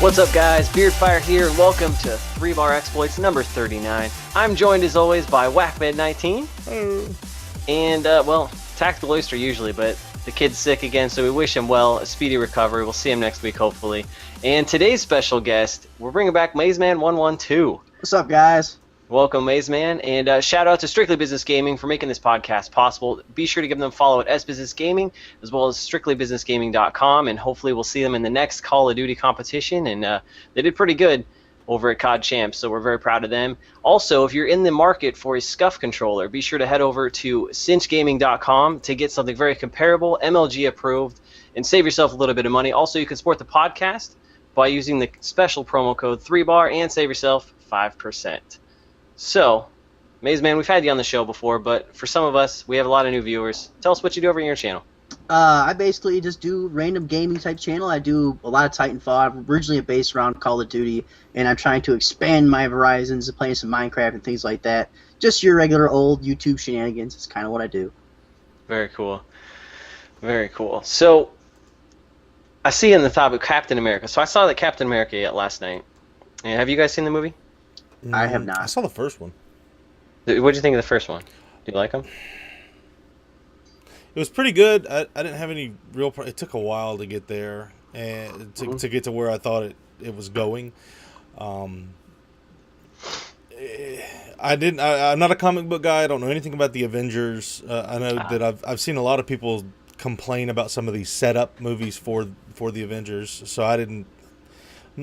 What's up, guys? Beardfire here, and welcome to 3-Bar Exploits number 39. I'm joined, as always, by WhackMed19. And, TacticalOyster usually, but the kid's sick again, so we wish him well, a speedy recovery. We'll see him next week, hopefully. And today's special guest, we're bringing back Mazeman112. What's up, guys? Welcome, Mazeman, and shout out to Strictly Business Gaming for making this podcast possible. Be sure to give them a follow at SBusiness Gaming, as well as strictlybusinessgaming.com, and hopefully we'll see them in the next Call of Duty competition, and they did pretty good over at COD Champs, so we're very proud of them. Also, if you're in the market for a SCUF controller, be sure to head over to cinchgaming.com to get something very comparable, MLG approved, and save yourself a little bit of money. Also, you can support the podcast by using the special promo code 3BAR and save yourself 5%. So, Mazeman, we've had you on the show before, but for some of us, we have a lot of new viewers. Tell us what you do over on your channel. I basically just do random gaming type channel. I do a lot of Titanfall. I'm originally based around Call of Duty, and I'm trying to expand my horizons to playing some Minecraft and things like that. Just your regular old YouTube shenanigans. It's kind of what I do. Very cool. Very cool. So, I see in the topic Captain America. So I saw that Captain America last night. And have you guys seen the movie? I have not. I saw the first one. What did you think of the first one? Do you like them? It was pretty good. I didn't have any real. It took a while to get there and to get to where I thought it was going. I'm not a comic book guy. I don't know anything about the Avengers. I know that I've seen a lot of people complain about some of these setup movies for the Avengers. So I didn't.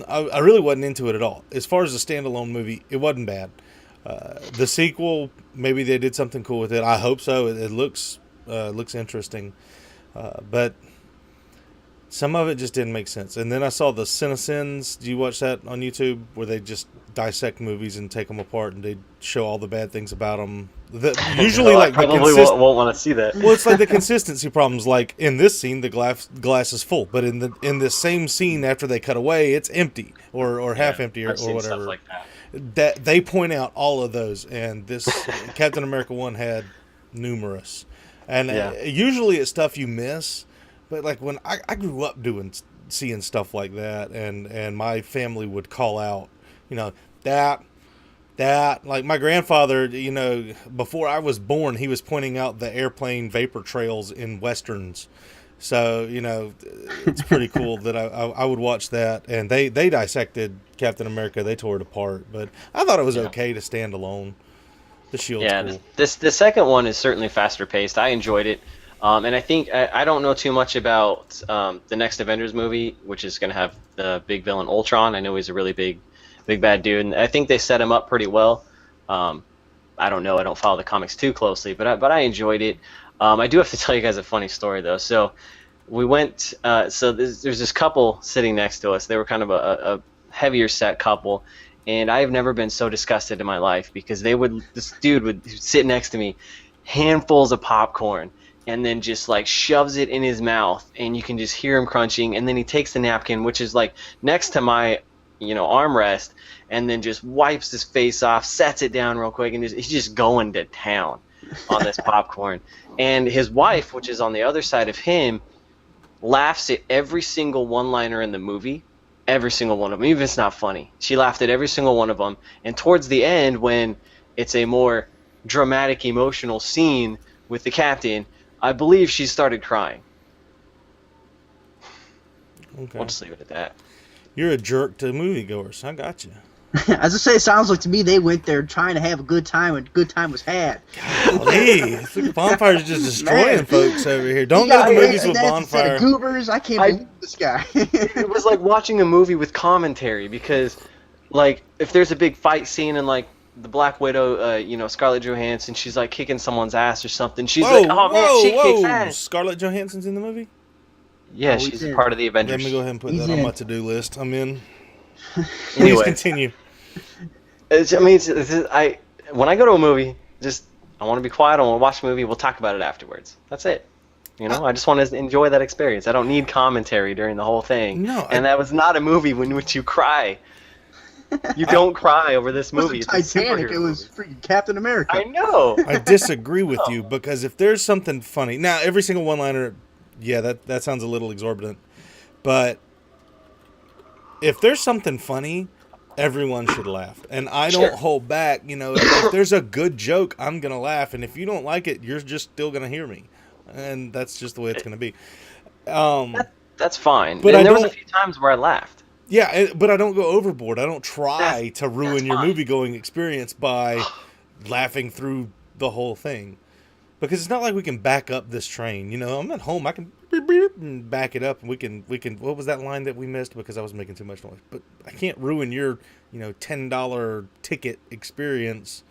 I really wasn't into it at all. As far as a standalone movie, it wasn't bad. The sequel, maybe they did something cool with it. I hope so. It looks interesting, but some of it just didn't make sense. And then I saw the CineSins. Do you watch that on YouTube, where they just dissect movies and take them apart and they show all the bad things about them? Usually, no, like I probably won't want to see that. Well, it's like the consistency problems. Like in this scene, the glass is full, but in the same scene after they cut away, it's empty or half empty or whatever. Stuff like that they point out all of those, and this Captain America 1 had numerous. And usually it's stuff you miss, but like when I grew up seeing stuff like that, and my family would call out, that like my grandfather, before I was born, he was pointing out the airplane vapor trails in westerns. So it's pretty cool that I would watch that, and they dissected Captain America. They tore it apart, but I thought it was okay to stand alone. The Shield's cool. The second one is certainly faster paced. I enjoyed it, and I think I don't know too much about the next Avengers movie, which is going to have the big villain Ultron. I know he's a really big bad dude, and I think they set him up pretty well. I don't know. I don't follow the comics too closely, but I enjoyed it. I do have to tell you guys a funny story though. So we went. So there's this couple sitting next to us. They were kind of a heavier set couple. And I've never been so disgusted in my life, because this dude would sit next to me, handfuls of popcorn, and then just like shoves it in his mouth, and you can just hear him crunching. And then he takes the napkin, which is like next to my, armrest, and then just wipes his face off, sets it down real quick, and he's just going to town on this popcorn. And his wife, which is on the other side of him, laughs at every single one-liner in the movie. Every single one of them, even if it's not funny. She laughed at every single one of them. And towards the end, when it's a more dramatic, emotional scene with the captain, I believe she started crying. Okay. I'll just leave it at that. You're a jerk to moviegoers. I got you. As I say, it sounds like to me they went there trying to have a good time, and good time was had. Golly, Bondfire's just destroying folks over here. Don't go to the movies with Bondfire. Goobers, I can't believe this guy. It was like watching a movie with commentary, because, like, if there's a big fight scene and like the Black Widow, Scarlett Johansson, she's like kicking someone's ass or something. She's like, oh man, she kicks ass. Scarlett Johansson's in the movie? Yeah, she's a part of the Avengers. Let me go ahead and put that on my to-do list. I'm in. Please Anyway. continue. When I go to a movie, I want to be quiet. I want to watch a movie. We'll talk about it afterwards. That's it. I just want to enjoy that experience. I don't need commentary during the whole thing. No, and that was not a movie in which you cry. You don't cry over this movie. It wasn't Titanic. It was freaking Captain America. I know. I disagree with you, because if there's something funny, now every single one-liner, that sounds a little exorbitant, but if there's something funny, everyone should laugh, and I don't Sure. hold back. If there's a good joke, I'm gonna laugh, and if you don't like it, you're just still gonna hear me, and that's just the way it's gonna be. That's fine. But And there was a few times where I laughed. Yeah, but I don't go overboard. I don't try to ruin that's your fine. movie-going experience by laughing through the whole thing. Because it's not like we can back up this train. I'm at home. I can beep, beep, and back it up, and we can. What was that line that we missed because I was making too much noise? But I can't ruin your, $10 ticket experience.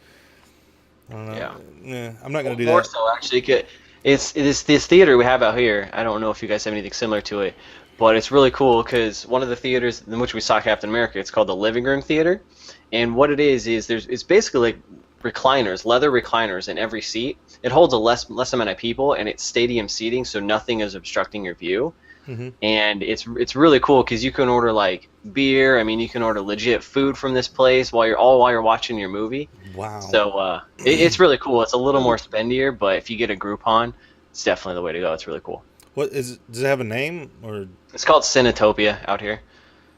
I don't know. Yeah, I'm not gonna do that. More so, actually. It's this theater we have out here. I don't know if you guys have anything similar to it, but it's really cool because one of the theaters in which we saw Captain America, it's called the Living Room Theater, and what it is it's basically like recliners, leather recliners in every seat. It holds a less amount of people, and it's stadium seating, so nothing is obstructing your view. Mm-hmm. And it's really cool because you can order like beer. I mean, you can order legit food from this place while you're watching your movie. Wow. So it's really cool. It's a little more spendier, but if you get a Groupon, it's definitely the way to go. It's really cool. Does it have a name or? It's called Cinetopia out here.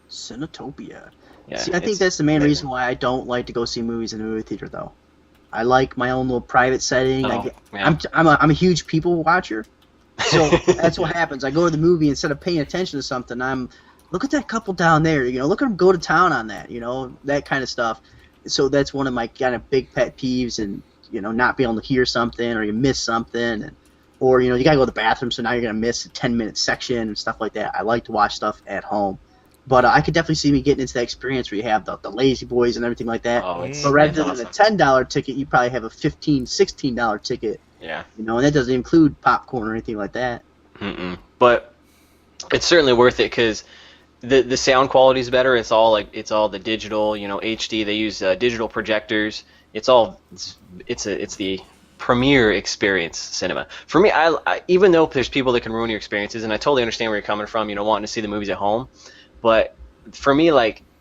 Cinetopia. Yeah, See, I think that's the main reason why I don't like to go see movies in a movie theater, though. I like my own little private setting. Oh, yeah. I'm a huge people watcher, so that's what happens. I go to the movie instead of paying attention to something. Look at that couple down there. Look at them go to town on that. That kind of stuff. So that's one of my kind of big pet peeves, and not being able to hear something or you miss something, or you gotta go to the bathroom, so now you're gonna miss a 10-minute section and stuff like that. I like to watch stuff at home. But I could definitely see me getting into that experience where you have the lazy boys and everything like that. Oh, but rather than awesome. a $10 ticket, you probably have a $15, $16 ticket. Yeah. And that doesn't include popcorn or anything like that. Mm-mm. But it's certainly worth it because the sound quality is better. It's all the digital, HD. They use digital projectors. It's the premier experience cinema. For me, I even though there's people that can ruin your experiences, and I totally understand where you're coming from, wanting to see the movies at home. But for me,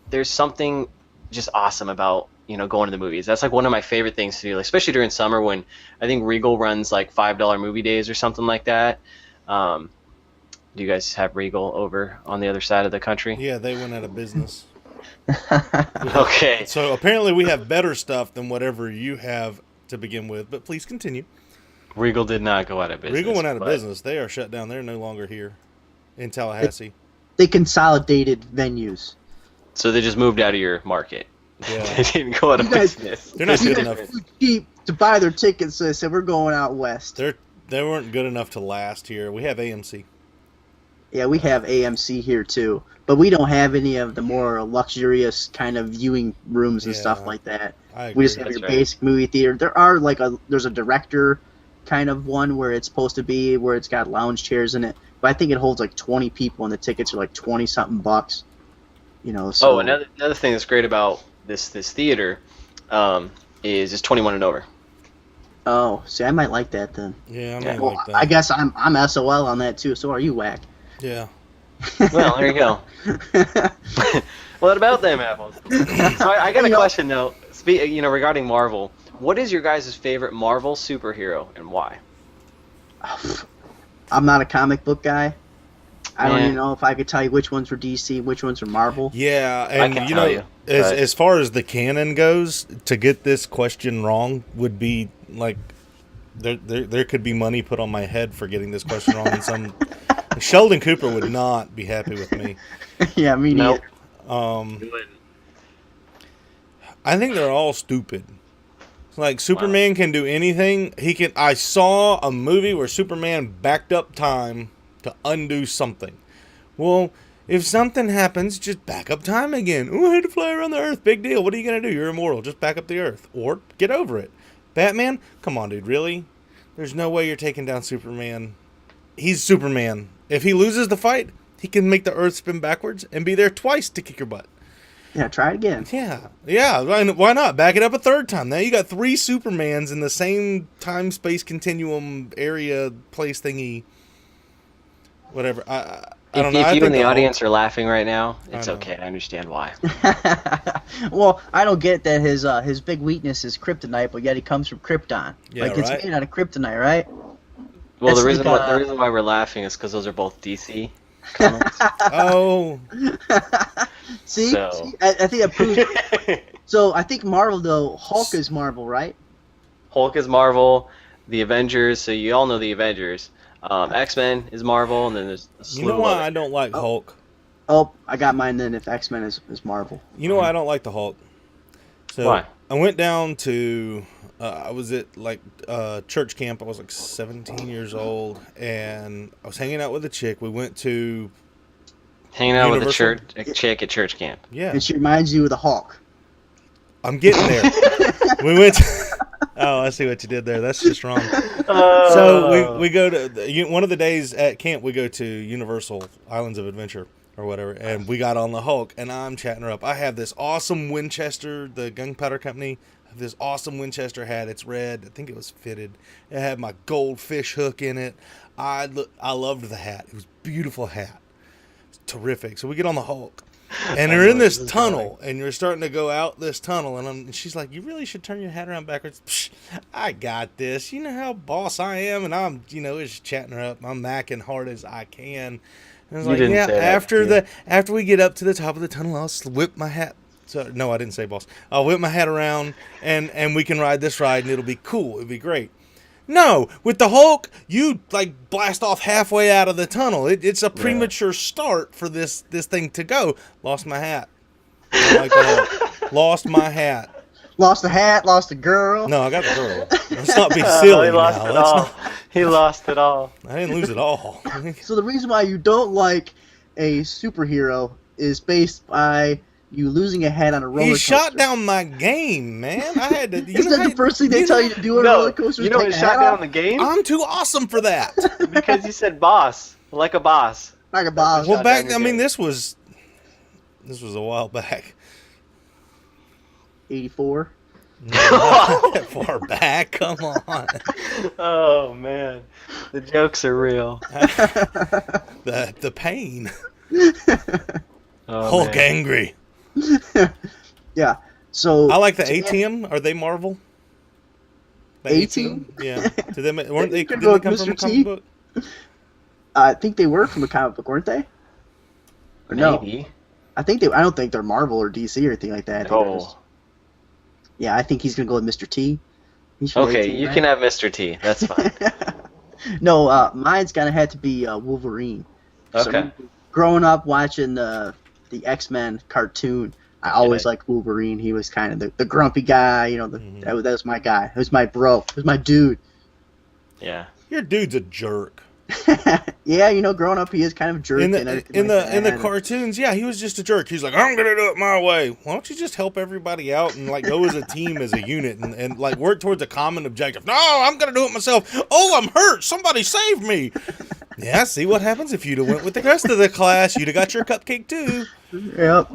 there's something just awesome about, going to the movies. That's one of my favorite things to do, especially during summer when I think Regal runs $5 movie days or something like that. Do you guys have Regal over on the other side of the country? Yeah, they went out of business. Okay. So apparently we have better stuff than whatever you have to begin with, but please continue. Regal did not go out of business. Regal went out of business. They are shut down. They're no longer here in Tallahassee. They consolidated venues. So they just moved out of your market. Yeah. They didn't go out of business. They're not good enough. Too cheap to buy their tickets, so they said we're going out west. They weren't good enough to last here. We have AMC. Yeah, we have AMC here too, but we don't have any of the more luxurious kind of viewing rooms and stuff like that. I agree. We just have your basic movie theater. There are there's a director kind of one where it's supposed to be where it's got lounge chairs in it, but I think it holds 20 people and the tickets are 20 something bucks. So. Oh, another thing that's great about this theater is it's 21 and over. Oh, see, I might like that then. Yeah, I might Well, like that. I guess I'm SOL on that too. So are you, Whack? Yeah. Well, there you go. What about them apples? So I got a question though. Regarding Marvel, what is your guys' favorite Marvel superhero and why? I'm not a comic book guy. I don't even know if I could tell you which ones were DC, which ones were Marvel. Yeah, and I can tell you, as far as the canon goes, to get this question wrong would be there could be money put on my head for getting this question wrong. And Sheldon Cooper would not be happy with me. Yeah, me neither. I think they're all stupid. Superman can do anything. I saw a movie where Superman backed up time to undo something. Well, if something happens, just back up time again. Oh, I had to fly around the Earth. Big deal. What are you going to do? You're immortal. Just back up the Earth. Or get over it. Batman? Come on, dude. Really? There's no way you're taking down Superman. He's Superman. If he loses the fight, he can make the Earth spin backwards and be there twice to kick your butt. Yeah, try it again. Yeah. Why not? Back it up a third time. Now you got 3 Supermans in the same time-space continuum area place thingy. Whatever. I don't know. If you in the audience are laughing right now, it's okay. I understand why. Well, I don't get that his big weakness is kryptonite, but yet he comes from Krypton. Yeah, it's made out of kryptonite, right? Well, That's the reason why we're laughing is because those are both DC comics. Oh. See, So I think that proves. So I think Marvel though, Hulk is Marvel, right? Hulk is Marvel, the Avengers. So you all know the Avengers. X-Men is Marvel, and then there's a You know slew of why other. I don't like Oh, Hulk? oh, I got mine then. If X Men is Marvel, You know why I don't like the Hulk? So Why? I went down to I was at like church camp. I was like 17 years old, and I was hanging out with a chick. We went to Hanging out with Universal. a chick at church camp. Yeah, and she reminds you of the Hulk. I'm getting there. We went. Oh, I see what you did there. That's just wrong. Oh. So we go to one of the days at camp. We go to Universal Islands of Adventure or whatever, and we got on the Hulk, and I'm chatting her up. I have this awesome Winchester, the gunpowder company. I have this awesome Winchester hat. It's red. I think it was fitted. It had my goldfish hook in it. I loved the hat. It was a beautiful hat. It's terrific. So we get on the Hulk. And I they're know in where this this is tunnel, and you're starting to go out this tunnel, and she's like, "You really should turn your hat around backwards." Psh, I got this. You know how boss I am, and I'm, just chatting her up. I'm macking hard as I can. And I was You like, didn't "Yeah." say that, did you? After we get up to the top of the tunnel, I'll whip my hat. So no, I didn't say boss. I'll whip my hat around, and we can ride this ride, and it'll be cool. It'll be great. No, with the Hulk, you like blast off halfway out of the tunnel. It's a premature start for this thing to go. Lost my hat. I like the Hulk. Lost my hat. Lost the hat, lost the girl. No, I got the girl. Let's not be silly He lost now. it all. He lost it all. I didn't lose it all. So the reason why you don't like a superhero is based by you losing a hat on a roller He coaster. shot down my game, man. I had to. Isn't that the first thing they tell you to do on a roller coaster? You is know take what a shot hat down off? the game? I'm too awesome for that. Because you said boss, like a boss. Like a boss. Well, Shot back. down the I mean, game. this was a while back. 84. Not that far back. Come on. Oh man, the jokes are real. The pain. Oh, Hulk man. angry. Yeah. So I like the A-Team. Are they Marvel? The A-Team? Yeah. To them, weren't they? Could Didn't go they with come from a Mr. comic T. book? I think they were from a comic book, weren't they? Or no? Maybe. I don't think they're Marvel or DC or anything like that. I think they're Oh. just- yeah, I think he's gonna go with Mr. T. He's from Okay, A-Team, you right? can have Mr. T. That's fine. No, mine's gonna have to be Wolverine. Okay. Growing up watching the X-Men cartoon, I always Yeah. liked Wolverine. He was kind of the grumpy guy, Mhm. that was my guy. It was my bro. It was my dude. Yeah. Your dude's a jerk. Yeah, growing up he is kind of a jerk. In and the everything in like the in the that. cartoons, yeah, he was just a jerk. He's like, I'm gonna do it my way. Why don't you just help everybody out and like go as a team, as a unit, and like work towards a common objective? No, I'm gonna do it myself. Oh, I'm hurt. Somebody save me. Yeah, see what happens if you'd have went with the rest of the class. You'd have got your cupcake too. Yep.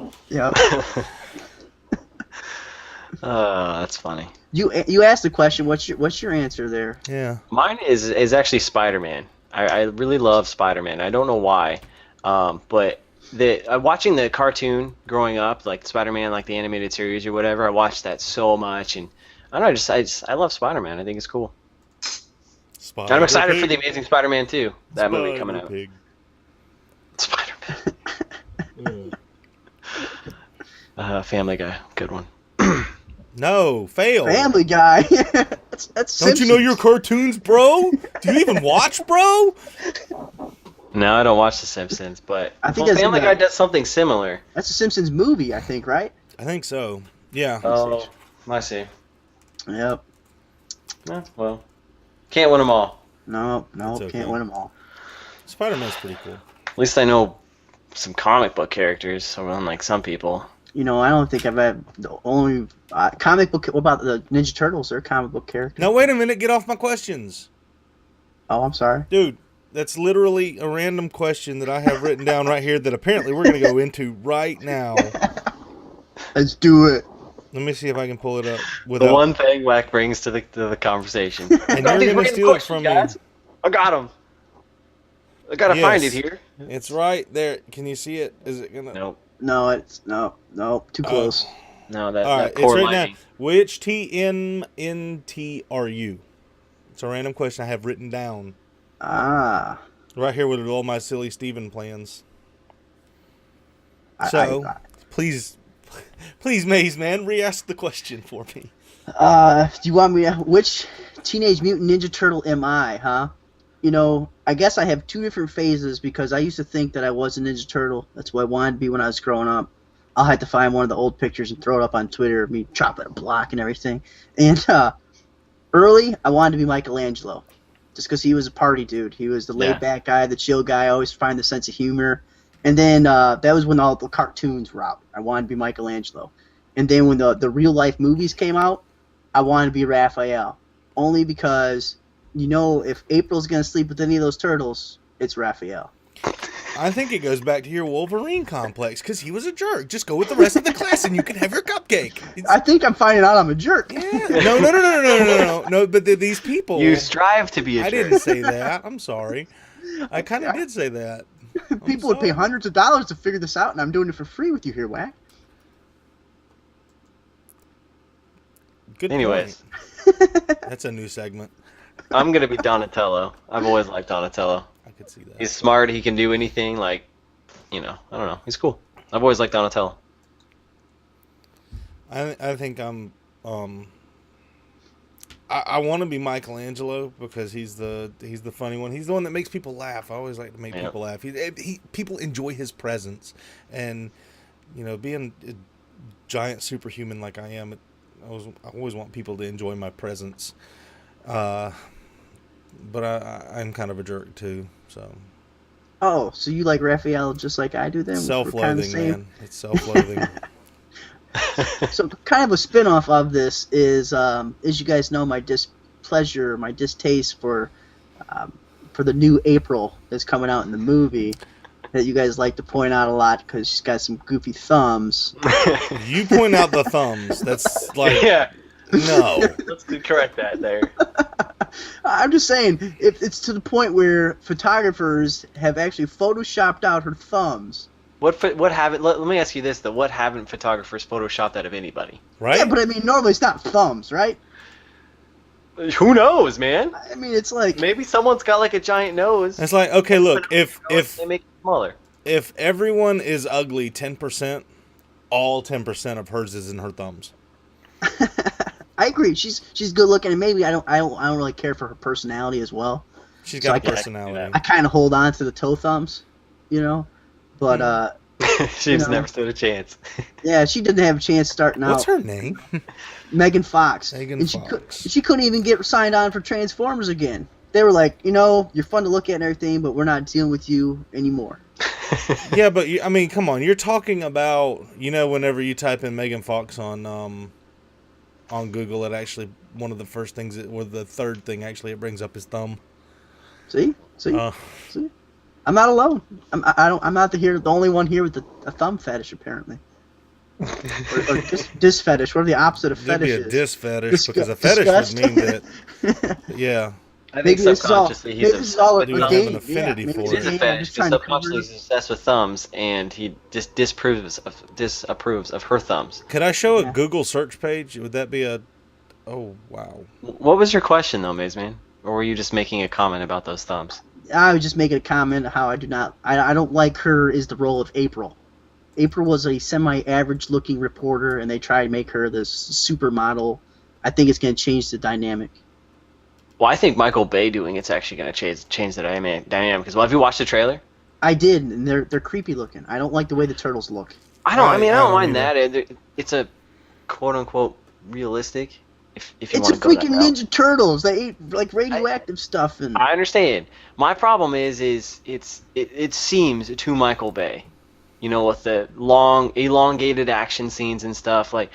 That's funny. You asked the question. What's your answer there? Yeah. Mine is actually Spider-Man. I really love Spider-Man. I don't know why, but watching the cartoon growing up, like Spider-Man, like the animated series or whatever, I watched that so much, and I don't know, I love Spider-Man. I think it's cool. And I'm excited for the Amazing Spider-Man 2, that movie coming out. Pig. Spider-Man. Family Guy, good one. No, fail. Family Guy. that's Don't you know your cartoons, bro? Do you even watch, bro? No, I don't watch The Simpsons, but I think that's Family in Guy the- does something similar. That's a Simpsons movie, I think, right? I think so. Yeah. Oh, I see. Yep. Well, can't win them all. No, It's okay. can't win them all. Spider-Man's pretty cool. At least I know some comic book characters, so unlike some people. I don't think I've had the only comic book. What about the Ninja Turtles? They're comic book characters. Now, wait a minute. Get off my questions. Oh, I'm sorry. Dude, that's literally a random question that I have written down right here that apparently we're going to go into right now. Let's do it. Let me see if I can pull it up The without... one thing Wack brings to the conversation. And you're going to steal it from me. I got him. I gotta find it Yes. here. It's right there. Can you see it? Is it going to... Nope. No, it's no, too close. No, that, All that right, it's core right lighting. now. Which TMNT are you? It's a random question I have written down. Ah. Right here with all my silly Steven plans. I- So, I- Please, please, Maze Man, re-ask the question for me. Do you want me? Which Teenage Mutant Ninja Turtle am I? Huh? You know, I guess I have two different phases because I used to think that I was a Ninja Turtle. That's what I wanted to be when I was growing up. I'll have to find one of the old pictures and throw it up on Twitter of me chopping a block and everything. And early, I wanted to be Michelangelo, just because he was a party dude. He was the laid-back guy, the chill guy. I always find the sense of humor. And then that was when all the cartoons were out. I wanted to be Michelangelo. And then when the real-life movies came out, I wanted to be Raphael. Only because, you know, if April's going to sleep with any of those turtles, it's Raphael. I think it goes back to your Wolverine complex, because he was a jerk. Just go with the rest of the class and you can have your cupcake. I think I'm finding out I'm a jerk. Yeah. No, but these people... You strive to be a jerk. I didn't say that. I'm sorry. I kind of did say that. People would pay hundreds of dollars to figure this out, and I'm doing it for free with you here, Whack. Good Anyways. point. That's a new segment. I'm going to be Donatello. I've always liked Donatello. I could see that. He's smart. He can do anything. Like, you know, I don't know. He's cool. I've always liked Donatello. I think I'm... I want to be Michelangelo because he's the funny one. He's the one that makes people laugh. I always like to make people laugh. People enjoy his presence, and you know, being a giant superhuman like I am, I always want people to enjoy my presence. But I'm kind of a jerk too. So. Oh, so you like Raphael just like I do then? Self-loathing, man. It's self-loathing. So kind of a spin-off of this is, as you guys know, my displeasure, my distaste for the new April that's coming out in the movie that you guys like to point out a lot because she's got some goofy thumbs. You point out the thumbs. That's like... Yeah. No. Let's correct that there. I'm just saying, if it's to the point where photographers have actually photoshopped out her thumbs. What haven't? Let me ask you this though. What haven't photographers photoshopped out of anybody? Right? Yeah, but I mean, normally it's not thumbs, right? Who knows, man? I mean, it's like maybe someone's got like a giant nose. It's like, okay, look, if they make it smaller. If everyone is ugly 10%, all 10% of hers is in her thumbs. I agree. She's good looking, and maybe I don't really care for her personality as well. She's got a personality. I kind of hold on to the toe thumbs, you know. But she's never stood a chance. Yeah, she didn't have a chance starting out. What's her name? Megan Fox. Megan Fox. She couldn't even get signed on for Transformers again. They were like, you know, you're fun to look at and everything, but we're not dealing with you anymore. Yeah, but I mean, come on. You're talking about, you know, whenever you type in Megan Fox on Google, it actually one of the first things, or the third thing actually, it brings up his thumb. See. I'm not alone. I'm not the only one here with a thumb fetish, apparently. or dis fetish. What are the opposite of fetish? It'd be a dis fetish, because a fetish would mean that. Yeah. I think subconsciously he's have an affinity for it. He's a fetish. Because subconsciously he's obsessed with thumbs, and he just disapproves of her thumbs. Could I show a Google search page? Would that be a... Oh, wow. What was your question, though, Maze Man? Or were you just making a comment about those thumbs? I was just making a comment how I don't like her is the role of April. April was a semi-average looking reporter, and they try to make her this supermodel. I think it's going to change the dynamic. Well, I think Michael Bay doing it's actually going to change the dynamic. Because have you watched the trailer? I did, and they're creepy looking. I don't like the way the turtles look. I don't mind that. It's a quote unquote realistic. If you it's a freaking Ninja Turtles. They eat like radioactive stuff. And I understand. My problem is it seems to Michael Bay, you know, with the long, elongated action scenes and stuff. Like,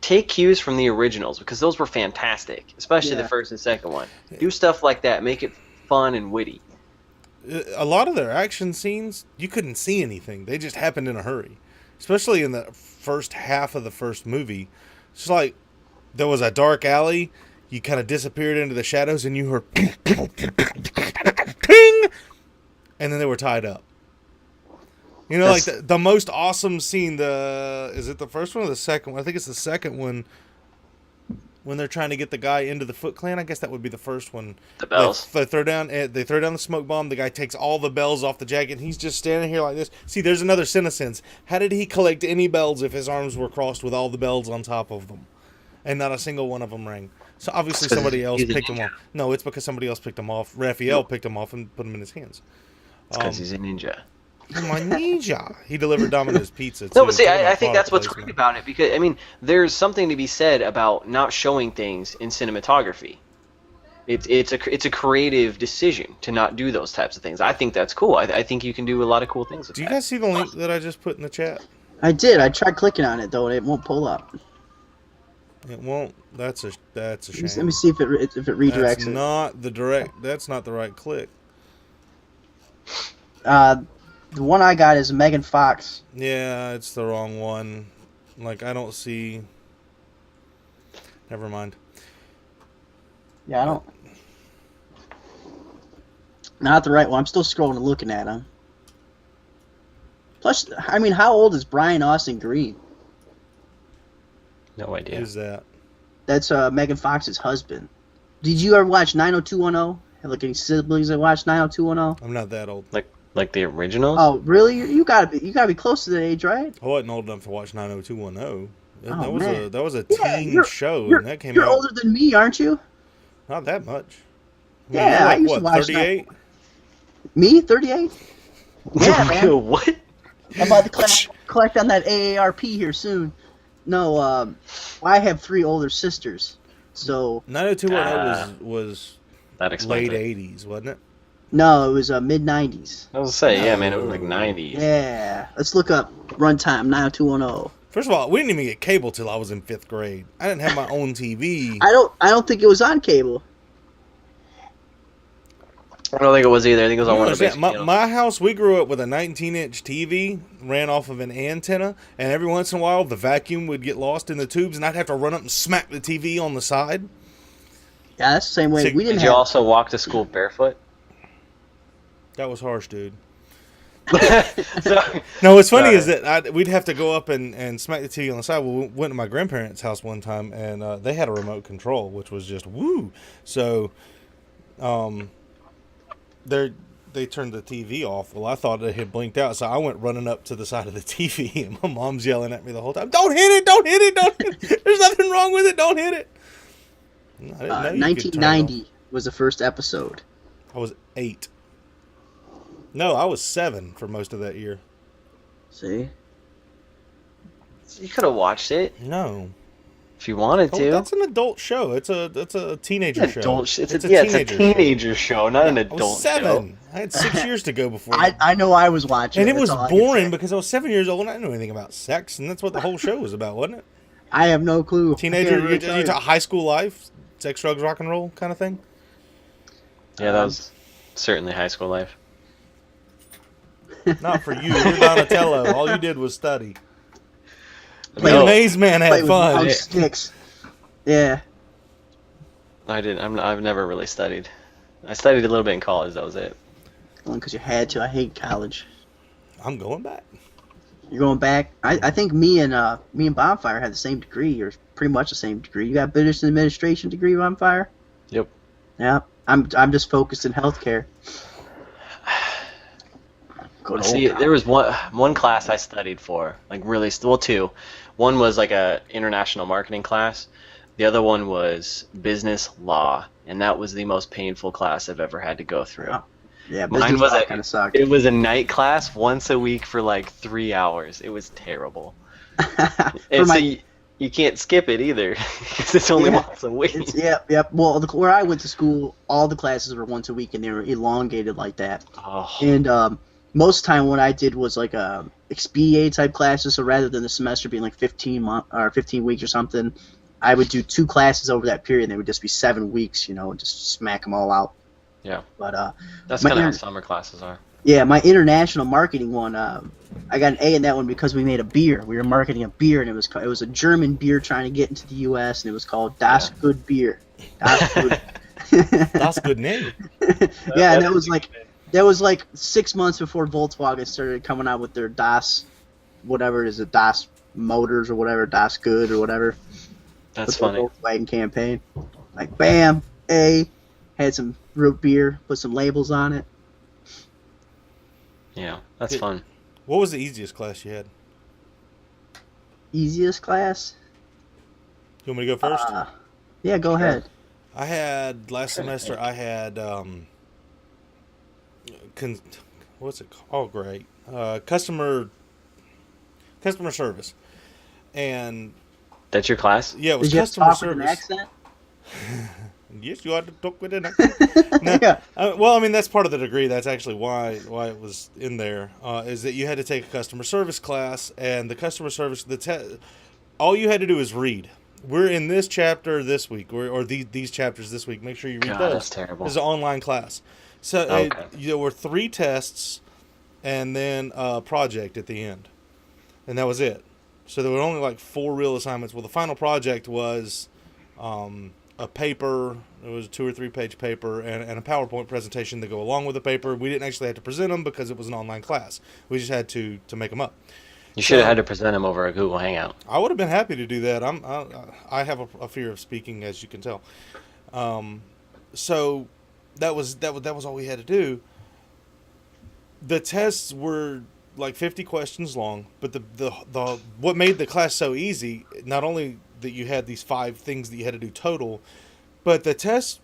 take cues from the originals because those were fantastic, especially the first and second one. Do stuff like that. Make it fun and witty. A lot of their action scenes, you couldn't see anything. They just happened in a hurry, especially in the first half of the first movie. It's like there was a dark alley. You kind of disappeared into the shadows, and you heard ping, and then they were tied up. You know, like the most awesome scene. Is it the first one or the second one? I think it's the second one. when they're trying to get the guy into the Foot Clan. I guess that would be the first one. The bells. They throw down the smoke bomb. The guy takes all the bells off the jacket. And he's just standing here like this. See, there's another CineSense. How did he collect any bells if his arms were crossed with all the bells on top of them, and not a single one of them rang? So obviously somebody else picked them off. No, it's because somebody else picked them off. Raphael picked them off and put them in his hands. It's because he's a ninja. My ninja. He delivered Domino's pizza. No, but see, I think that's what's great about it, because I mean, there's something to be said about not showing things in cinematography. It's a creative decision to not do those types of things. I think that's cool. I think you can do a lot of cool things with that. Do you guys see the link that I just put in the chat? I did. I tried clicking on it though, and it won't pull up. It won't. That's a shame. Let me see if it redirects That's not the right click. The one I got is Megan Fox. Yeah, it's the wrong one. Like, I don't see... Never mind. Yeah, I don't... Not the right one. I'm still scrolling and looking at them. Plus, I mean, how old is Brian Austin Green? No idea. Who's that? That's Megan Fox's husband. Did you ever watch 90210? Have like any siblings that watch 90210? I'm not that old. Like the originals? Oh, really? You gotta be close to that age, right? I wasn't old enough to watch 90210. Oh, That was a teen show, and that came out. You're older than me, aren't you? Not that much. Yeah, I used to watch 38? Me, 38? Yeah, man. What? I'm about to collect on that AARP here soon. No, I have 3 older sisters, so 90210 was that late explains it. 80s, wasn't it? no, it was mid 90s. I was gonna say, yeah, man, it was like 90s. Yeah, let's look up runtime 90210. First of all, we didn't even get cable till I was in 5th grade. I didn't have my own TV. I don't think it was on cable. I don't think it was either. I think it was on one of the basic my house, we grew up with a 19-inch TV, ran off of an antenna, and every once in a while the vacuum would get lost in the tubes, and I'd have to run up and smack the TV on the side. Yeah, that's the same way. We didn't. Did you also walk to school barefoot? That was harsh, dude. So, No, what's funny is that we'd have to go up and smack the TV on the side. We went to my grandparents' house one time, and they had a remote control, which was just woo. So, they turned the TV off. Well, I thought it had blinked out, so I went running up to the side of the TV, and my mom's yelling at me the whole time, "Don't hit it! Don't hit it! Don't hit it! There's nothing wrong with it! Don't hit it!" I didn't know you could turn it 1990 was the first episode. off. I was 8. No, I was 7 for most of that year. See? you could have watched it No. if you wanted to. That's an adult show. It's a teenager show. It's a teenager show, not an I adult was 7. show. I had 6 years to go before. I know I was watching, and it was that's all I can boring say. because I was 7 years old and I didn't know anything about sex, and that's what the whole show was about, wasn't it? I have no clue. Teenager, I can't really you talk high school life, sex, drugs, rock and roll kind of thing. Yeah, that was certainly high school life. Not for you. You're Donatello. All you did was study. Play The No, Maze Man Play had with fun. round sticks. Yeah. I didn't. I've never really studied. I studied a little bit in college. That was it. Only because you had to. I hate college. I'm going back. You're going back. I think me and Bondfire had the same degree, or pretty much the same degree. You got business administration degree, Bondfire? Yep. Yeah. I'm just focused in healthcare. See, there was one class I studied for, like really, well, 2. One was like a international marketing class. The other one was business law, and that was the most painful class I've ever had to go through. Yeah, Mine was kind of sucked. It was a night class once a week for like 3 hours. It was terrible. And so you can't skip it either because it's only once a week. Yep. Well, where I went to school, all the classes were once a week, and they were elongated like that. Oh. And most of the time, what I did was like XBA type classes. So rather than the semester being like 15 weeks or something, I would do 2 classes over that period. And they would just be 7 weeks, and just smack them all out. Yeah. But that's kind of how summer classes are. Yeah, my international marketing one, I got an A in that one because we made a beer. We were marketing a beer, and it was a German beer trying to get into the U.S., and it was called Das Good Beer. Das Good. That's a good name. Yeah, and that was like 6 months before Volkswagen started coming out with their Das, whatever it is, Das Motors or whatever, Das Good or whatever. That's with the funny. Volkswagen campaign. Like, bam, A, had some root beer, put some labels on it. Yeah, that's Did- fun. What was the easiest class you had? Easiest class? You want me to go first? Yeah, go Sure. ahead. I had last Trying to semester. think. I had what's it called? Oh, great. Customer service, and That's your class? yeah, it was Did you have to customer talk with an service. accent? Yes, you had to talk with an accent. No, Yeah. well, I mean that's part of the degree. That's actually why it was in there. Is that you had to take a customer service class, and the customer service all you had to do is read. We're in this chapter this week, or these chapters this week. Make sure you read God, those. that's terrible. It's an online class. So Okay. there were 3 tests, and then a project at the end, and that was it. So there were only like 4 real assignments. Well, the final project was a paper. It was a 2 or 3 page paper and a PowerPoint presentation to go along with the paper. We didn't actually have to present them because it was an online class. We just had to make them up. You should have had to present them over a Google Hangout. I would have been happy to do that. I have a fear of speaking, as you can tell. So that was all we had to do. The tests were like 50 questions long, but the what made the class so easy, not only that you had these 5 things that you had to do total, but the tests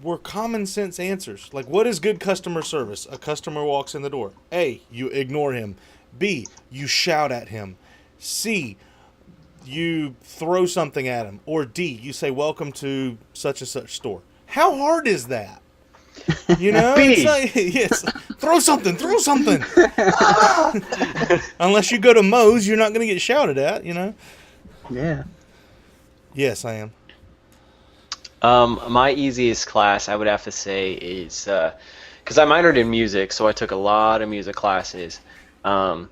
were common sense answers. Like, what is good customer service? A customer walks in the door. A, you ignore him. B, you shout at him. C, you throw something at him. Or D, you say, welcome to such and such store. How hard is that? You know? B. It's like, yes, throw something. Unless you go to Moe's, you're not going to get shouted at, you know? Yeah. Yes, I am. My easiest class, I would have to say, is because I minored in music, so I took a lot of music classes. And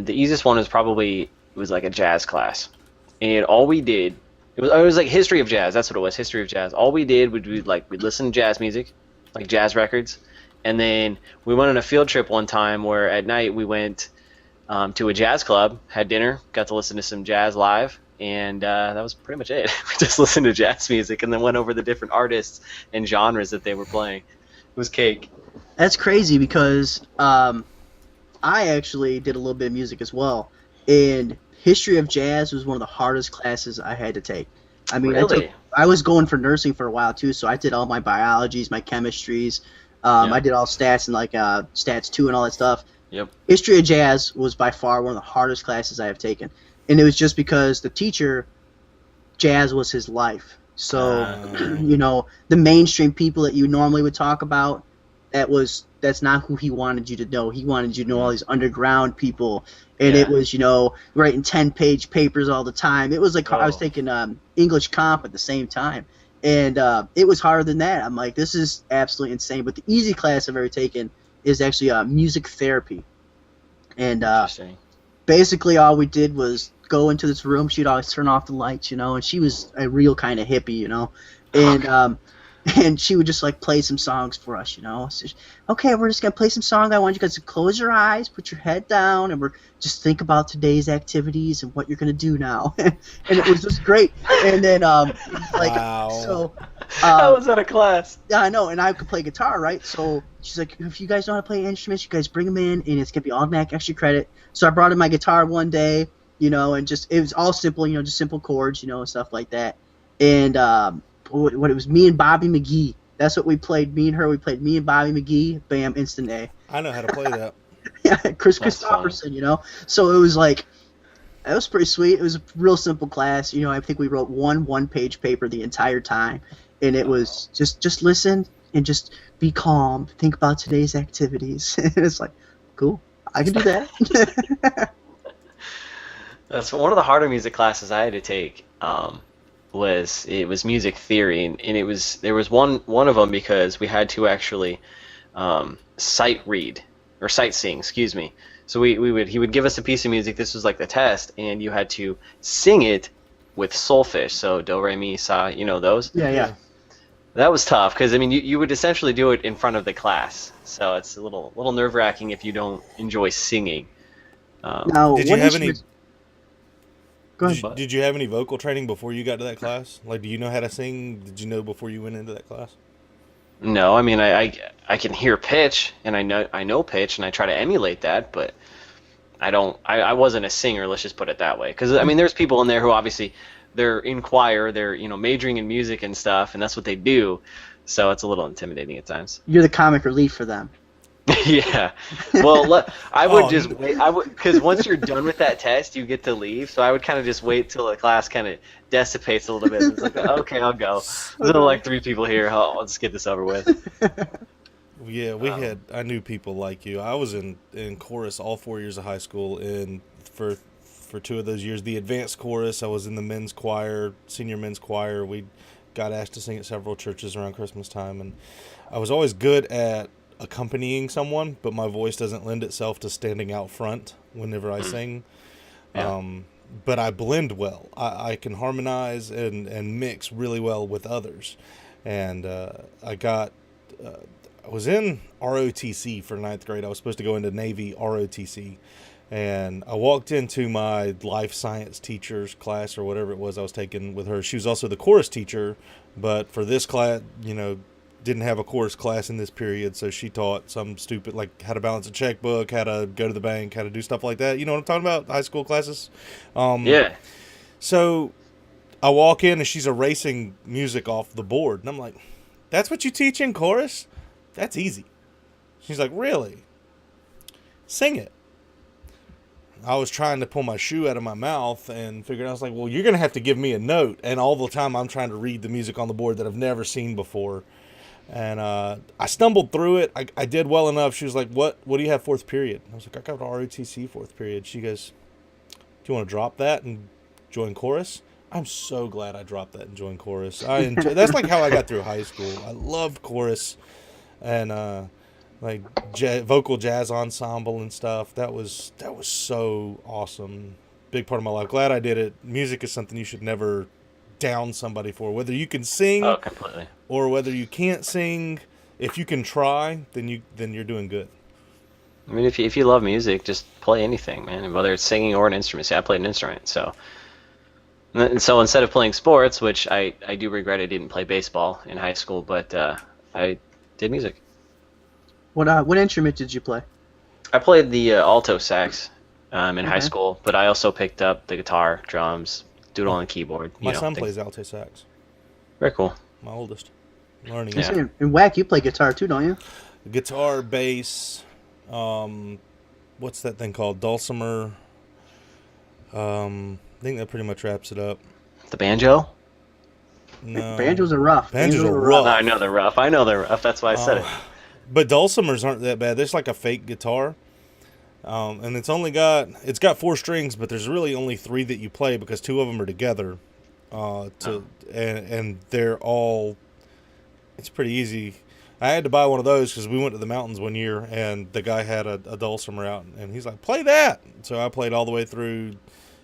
the easiest one was like a jazz class, and all we did it was like history of jazz. That's what it was, history of jazz. All we did would be like we'd listen to jazz music, like jazz records, and then we went on a field trip one time where at night we went to a jazz club, had dinner, got to listen to some jazz live, and that was pretty much it. We just listened to jazz music and then went over the different artists and genres that they were playing. It was cake. That's crazy because I actually did a little bit of music as well, and history of jazz was one of the hardest classes I had to take. I mean, Really? I was going for nursing for a while too, so I did all my biologies, my chemistries. Yeah. I did all stats and like stats 2 and all that stuff. Yep. History of jazz was by far one of the hardest classes I have taken, and it was just because the teacher, jazz was his life. So, you know, the mainstream people that you normally would talk about, that's not who he wanted you to know. He wanted you to know all these underground people, and Yeah. it was, you know, writing 10-page papers all the time. It was like I was Oh. taking English comp at the same time, and it was harder than that. I'm like, this is absolutely insane. But the easy class I've ever taken is actually music therapy, and Interesting. basically all we did was go into this room. She'd always turn off the lights, you know, and she was a real kind of hippie, you know, and she would just like play some songs for us, you know. So, okay, we're just gonna play some songs. I want you guys to close your eyes, put your head down, and we're just think about today's activities and what you're gonna do now. And it was just great. And then like Wow. so. How was that a class? Yeah, I know, and I could play guitar, right? So she's like, if you guys know how to play instruments, you guys bring them in, and it's gonna be automatic extra credit. So I brought in my guitar one day, you know, and just it was all simple, you know, just simple chords, you know, and stuff like that. And what it was, me and Bobby McGee. That's what we played. Me and her, we played me and Bobby McGee. Bam, instant A. I know how to play that. Yeah, Chris That's Christopherson, you know. So it was like, that was pretty sweet. It was a real simple class. You know, I think we wrote one-page paper the entire time, and it was just listen and just be calm. Think about today's activities. And it's like, cool, I can do that. That's one of the harder music classes I had to take. Was music theory, and there was one of them because we had to actually sight read or sight sing, excuse me. So he would give us a piece of music. This was like the test, and you had to sing it with solfege. So do, re, mi, sa, you know those. Yeah. That was tough because I mean you would essentially do it in front of the class. So it's a little nerve wracking if you don't enjoy singing. Now, Did what you have any? instruments- Go ahead. Did you have any vocal training before you got to that class? Like, do you know how to sing? Did you know before you went into that class? No, I mean I can hear pitch and I know pitch and I try to emulate that, but I wasn't a singer, let's just put it that way. Because I mean there's people in there who obviously they're in choir, they're majoring in music and stuff, and that's what they do. So it's a little intimidating at times. You're the comic relief for them. Yeah. Well, I would Oh, just wait. Because once you're done with that test, you get to leave. So I would kind of just wait till the class kind of dissipates a little bit. It's like, okay, I'll go. There's only like 3 people here. I'll just get this over with. Yeah, I knew people like you. I was in chorus all 4 years of high school, and for 2 of those years, the advanced chorus. I was in the men's choir, senior men's choir. We got asked to sing at several churches around Christmas time, and I was always good at accompanying someone, but my voice doesn't lend itself to standing out front whenever I sing. Yeah. But I blend well. I can harmonize and mix really well with others. And I was in ROTC for 9th grade. I was supposed to go into Navy ROTC. And I walked into my life science teacher's class or whatever it was I was taking with her. She was also the chorus teacher, but for this class, didn't have a chorus class in this period, so she taught some stupid, like how to balance a checkbook, how to go to the bank, how to do stuff like that. You know what I'm talking about? High school classes. Yeah. So I walk in and she's erasing music off the board, and I'm like, "That's what you teach in chorus? That's easy." She's like, "Really? Sing it." I was trying to pull my shoe out of my mouth and figured I was like, "Well, you're gonna have to give me a note," and all the time I'm trying to read the music on the board that I've never seen before. And I stumbled through it. I did well enough. She was like, what do you have 4th period? I was like, I got ROTC 4th period. She goes, do you want to drop that and join chorus? I'm so glad I dropped that and joined chorus. That's like how I got through high school. I loved chorus and vocal jazz ensemble and stuff. That was so awesome. Big part of my life. Glad I did it. Music is something you should never down somebody for. Whether you can sing Completely. or whether you can't sing, if you can try, then you're doing good. I mean, if you love music, just play anything, man. Whether it's singing or an instrument. See, I played an instrument, so. And so instead of playing sports, which I do regret I didn't play baseball in high school, but I did music. What instrument did you play? I played the alto sax in high school, but I also picked up the guitar, drums, doodle on the keyboard. My son plays alto sax. Very cool. My oldest. Learning Yeah. it. And Whack, you play guitar too, don't you? Guitar, bass, what's that thing called? Dulcimer. I think that pretty much wraps it up. The banjo? No. Banjos are rough. Banjos are rough. I know they're rough. That's why I said it. But dulcimers aren't that bad. There's like a fake guitar. And it's got 4 strings, but there's really only 3 that you play because 2 of them are together. And they're all, it's pretty easy. I had to buy one of those because we went to the mountains one year and the guy had a dulcimer out and he's like, play that. So I played all the way through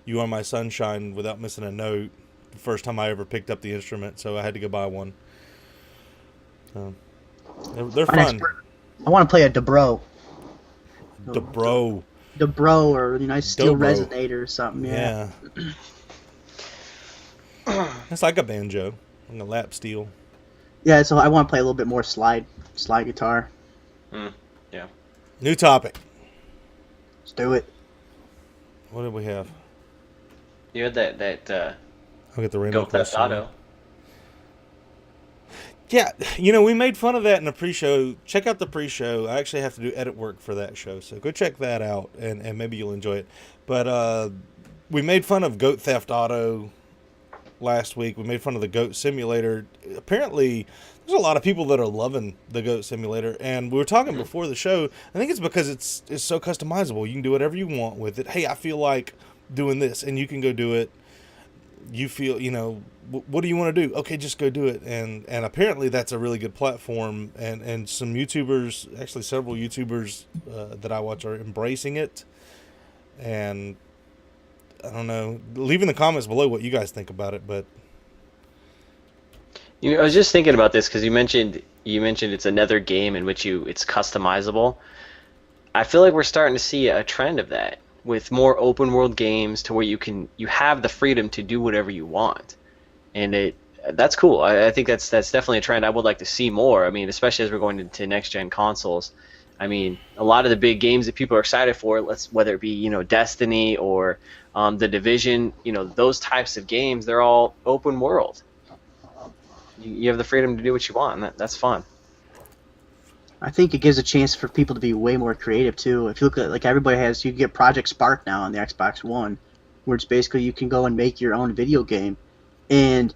You Are My Sunshine without missing a note. The first time I ever picked up the instrument, so I had to go buy one. They're fun. I want to play a dobro. Dobro. Dobro or steel Dobro. resonator or something. Yeah. It's like a banjo, like a lap steel. Yeah, so I want to play a little bit more slide guitar. Yeah. New topic. Let's do it. What did we have? You had that I'll get the random Go Theft question. Auto. Yeah, we made fun of that in the pre-show. Check out the pre-show. I actually have to do edit work for that show, so go check that out, and maybe you'll enjoy it. But we made fun of Goat Theft Auto last week. We made fun of the Goat Simulator. Apparently, there's a lot of people that are loving the Goat Simulator, and we were talking before the show. I think it's because it's so customizable. You can do whatever you want with it. Hey, I feel like doing this, and you can go do it. You feel, what do you want to do? Okay, just go do it. And apparently that's a really good platform. And some YouTubers, actually several YouTubers that I watch are embracing it. And I don't know. Leave in the comments below what you guys think about it. But I was just thinking about this because you mentioned it's another game in which it's customizable. I feel like we're starting to see a trend of that. with more open world games to where you have the freedom to do whatever you want, and that's cool. I think that's definitely a trend I would like to see more. I mean, especially as we're going into next gen consoles. I mean, a lot of the big games that people are excited for, whether it be Destiny or the Division, those types of games, they're all open world. You have the freedom to do what you want, and that's fun. I think it gives a chance for people to be way more creative too. If you look at like everybody has, you can get Project Spark now on the Xbox One, where it's basically you can go and make your own video game. And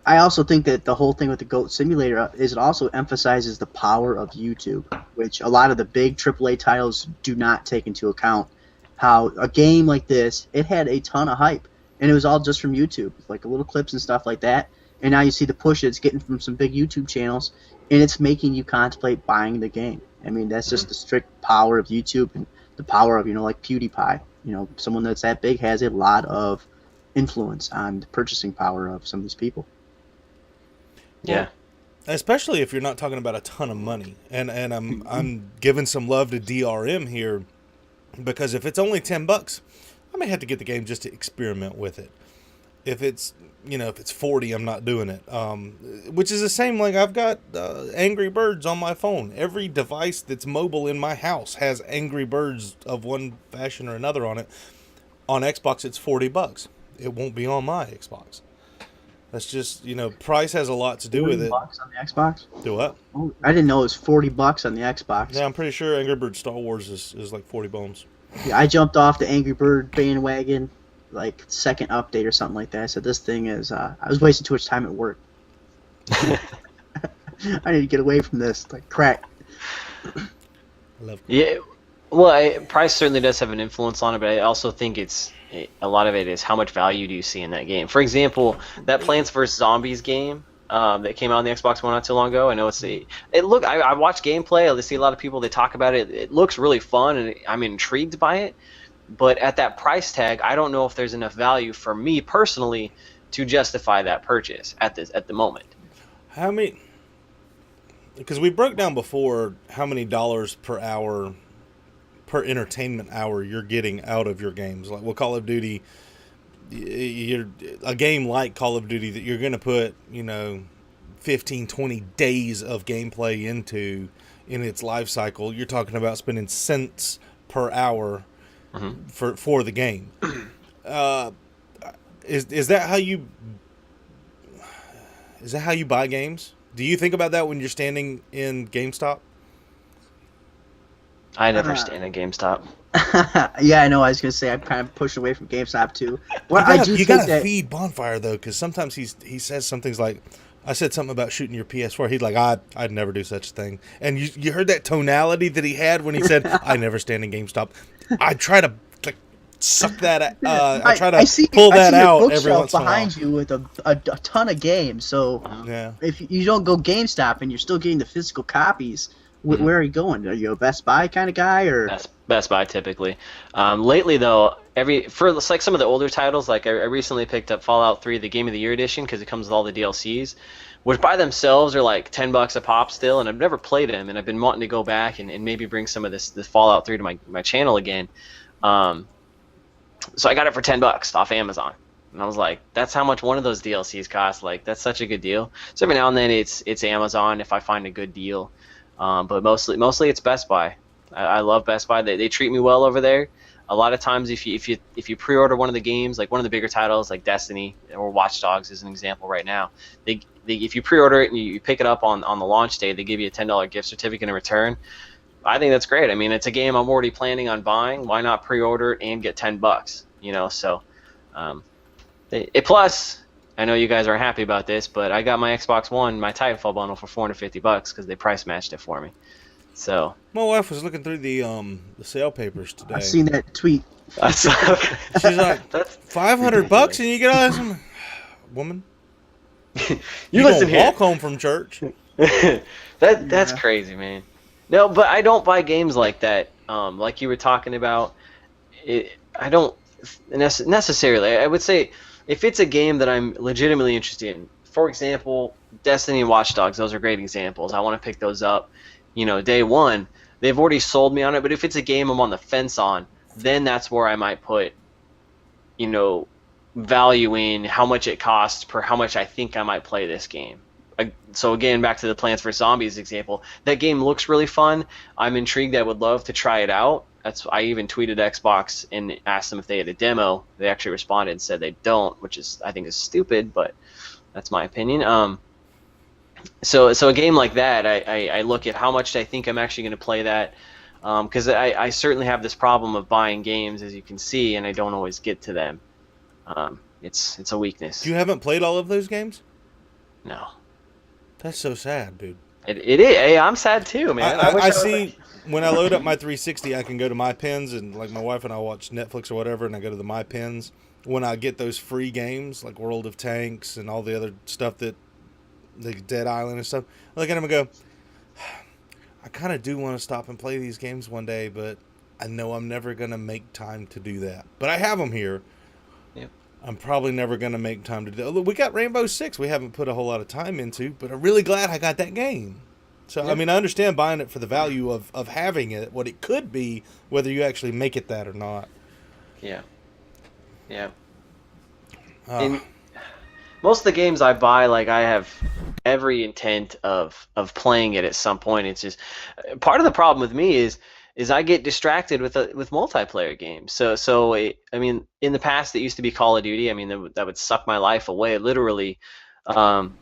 I also think that the whole thing with the Goat Simulator is it also emphasizes the power of YouTube, which a lot of the big AAA titles do not take into account. How a game like this, it had a ton of hype, and it was all just from YouTube, like little clips and stuff like that. And now you see the push it's getting from some big YouTube channels, and it's making you contemplate buying the game. I mean, that's just the strict power of YouTube and the power of, like PewDiePie. Someone that's that big has a lot of influence on the purchasing power of some of these people. Yeah. Especially if you're not talking about a ton of money. And I'm giving some love to DRM here, because if it's only $10, I may have to get the game just to experiment with it. If it's if it's 40, I'm not doing it. Which is the same, like I've got Angry Birds on my phone. Every device that's mobile in my house has Angry Birds of one fashion or another on it. On Xbox, it's $40. It won't be on my Xbox. That's just, price has a lot to do with it. $40 on the Xbox? Do what? Oh, I didn't know it was $40 on the Xbox. Yeah, I'm pretty sure Angry Birds Star Wars is like 40 bones. Yeah, I jumped off the Angry Bird bandwagon, like second update or something like that. I said, this thing is, I was wasting too much time at work. I need to get away from this, like crack. I love crack. Yeah, well, price certainly does have an influence on it, but I also think a lot of it is how much value do you see in that game. For example, that Plants vs. Zombies game that came out on the Xbox One not too long ago. I know I watched gameplay. I see a lot of people, they talk about it. It looks really fun, and I'm intrigued by it. But at that price tag, I don't know if there's enough value for me personally to justify that purchase at the moment. How many? Because we broke down before how many dollars per hour, per entertainment hour you're getting out of your games. Like with Call of Duty, a game like Call of Duty that you're going to put 15, 20 days of gameplay into in its life cycle. You're talking about spending cents per hour for the game. Is that how you buy games? Do you think about that when you're standing in GameStop? I never stand at GameStop. Yeah, I know. I was gonna say I'm kind of pushing away from GameStop too. You gotta feed Bondfire though, because sometimes he says some things like, I said something about shooting your PS4. He's like, I'd never do such a thing. And you heard that tonality that he had when he said, I never stand in GameStop. I try to suck that. I try to pull that out every once in a while. Behind you with a ton of games. So if you don't go GameStop and you're still getting the physical copies, where are you going? Are you a Best Buy kind of guy, or Best Buy typically? Lately though, for like some of the older titles, like I recently picked up Fallout 3, the Game of the Year edition, because it comes with all the DLCs, which by themselves are like $10 a pop still, and I've never played them, and I've been wanting to go back and maybe bring some of this Fallout 3 to my channel again. So I got it for $10 off Amazon, and I was like, that's how much one of those DLCs costs. Like, that's such a good deal. So every now and then it's Amazon if I find a good deal, but mostly it's Best Buy. I love Best Buy. They treat me well over there. A lot of times if you pre-order one of the games, like one of the bigger titles like Destiny or Watch Dogs is an example right now, if you pre-order it and you pick it up on the launch day, they give you a $10 gift certificate in return. I think that's great. I mean, it's a game I'm already planning on buying. Why not pre-order it and get $10? So plus, I know you guys aren't happy about this, but I got my Xbox One, my Titanfall bundle for $450 because they price matched it for me. So my wife was looking through the sale papers today. I've seen that tweet. She's like, $500 and you get all this. Woman, you listen here. Walk home from church. That's crazy, man. No, but I don't buy games like that. Like you were talking about, I don't necessarily. I would say if it's a game that I'm legitimately interested in, for example, Destiny and Watch Dogs, those are great examples. I want to pick those up, day one. They've already sold me on it, but if it's a game I'm on the fence on, then that's where I might put, you know, value in how much it costs per how much I think I might play this game. So again, back to the Plants vs Zombies example, that game looks really fun. I'm intrigued. I would love to try it out. I even tweeted Xbox and asked them if they had a demo. They actually responded and said they don't, which is, I think, is stupid, but that's my opinion. So a game like that, I look at how much I think I'm actually going to play that, because I certainly have this problem of buying games, as you can see, and I don't always get to them. It's a weakness. You haven't played all of those games? No. That's so sad, dude. It is. Hey, I'm sad too, man. I see when I load up my 360, I can go to My Pins, and like my wife and I watch Netflix or whatever, and I go to the My Pins. When I get those free games like World of Tanks and all the other stuff that, like Dead Island and stuff, I look at them and go, I kind of do want to stop and play these games one day, but I know I'm never going to make time to do that. But I have them here. Yep. I'm probably never going to make time to do it. We got Rainbow Six we haven't put a whole lot of time into, but I'm really glad I got that game. So, yeah. I mean, I understand buying it for the value of having it, what it could be, whether you actually make it that or not. Yeah. Yeah. And most of the games I buy, like, I have every intent of playing it at some point. It's just part of the problem with me is I get distracted with multiplayer games. So I mean, in the past it used to be Call of Duty. I mean, that would suck my life away, literally.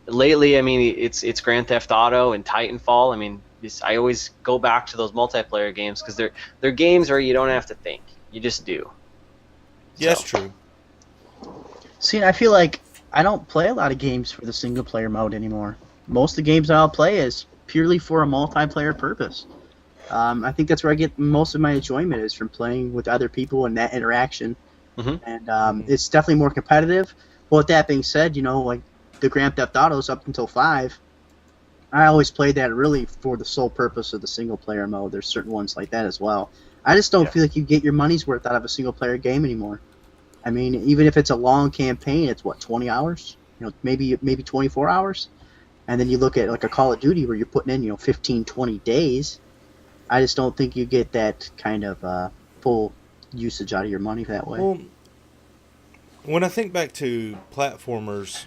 Lately, I mean, it's Grand Theft Auto and Titanfall. I mean, I always go back to those multiplayer games because they're games where you don't have to think. You just do. Yes, true. See, I feel like I don't play a lot of games for the single player mode anymore. Most of the games I'll play is purely for a multiplayer purpose. I think that's where I get most of my enjoyment is from playing with other people and that interaction. Mm-hmm. And it's definitely more competitive. But with that being said, you know, like the Grand Theft Autos up until 5, I always played that really for the sole purpose of the single player mode. There's certain ones like that as well. I just don't feel like you get your money's worth out of a single player game anymore. I mean, even if it's a long campaign, it's what, 20 hours? You know, maybe 24 hours? And then you look at like a Call of Duty where you're putting in, you know, 15, 20 days. I just don't think you get that kind of full usage out of your money that way. Well, when I think back to platformers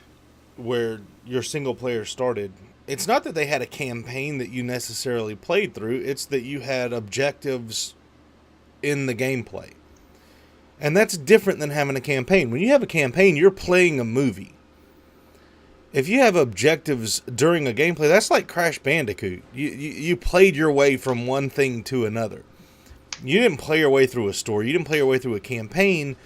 where your single player started, it's not that they had a campaign that you necessarily played through, it's that you had objectives in the gameplay. And that's different than having a campaign. When you have a campaign, you're playing a movie. If you have objectives during a gameplay, that's like Crash Bandicoot. You played your way from one thing to another. You didn't play your way through a story. You didn't play your way through a campaign.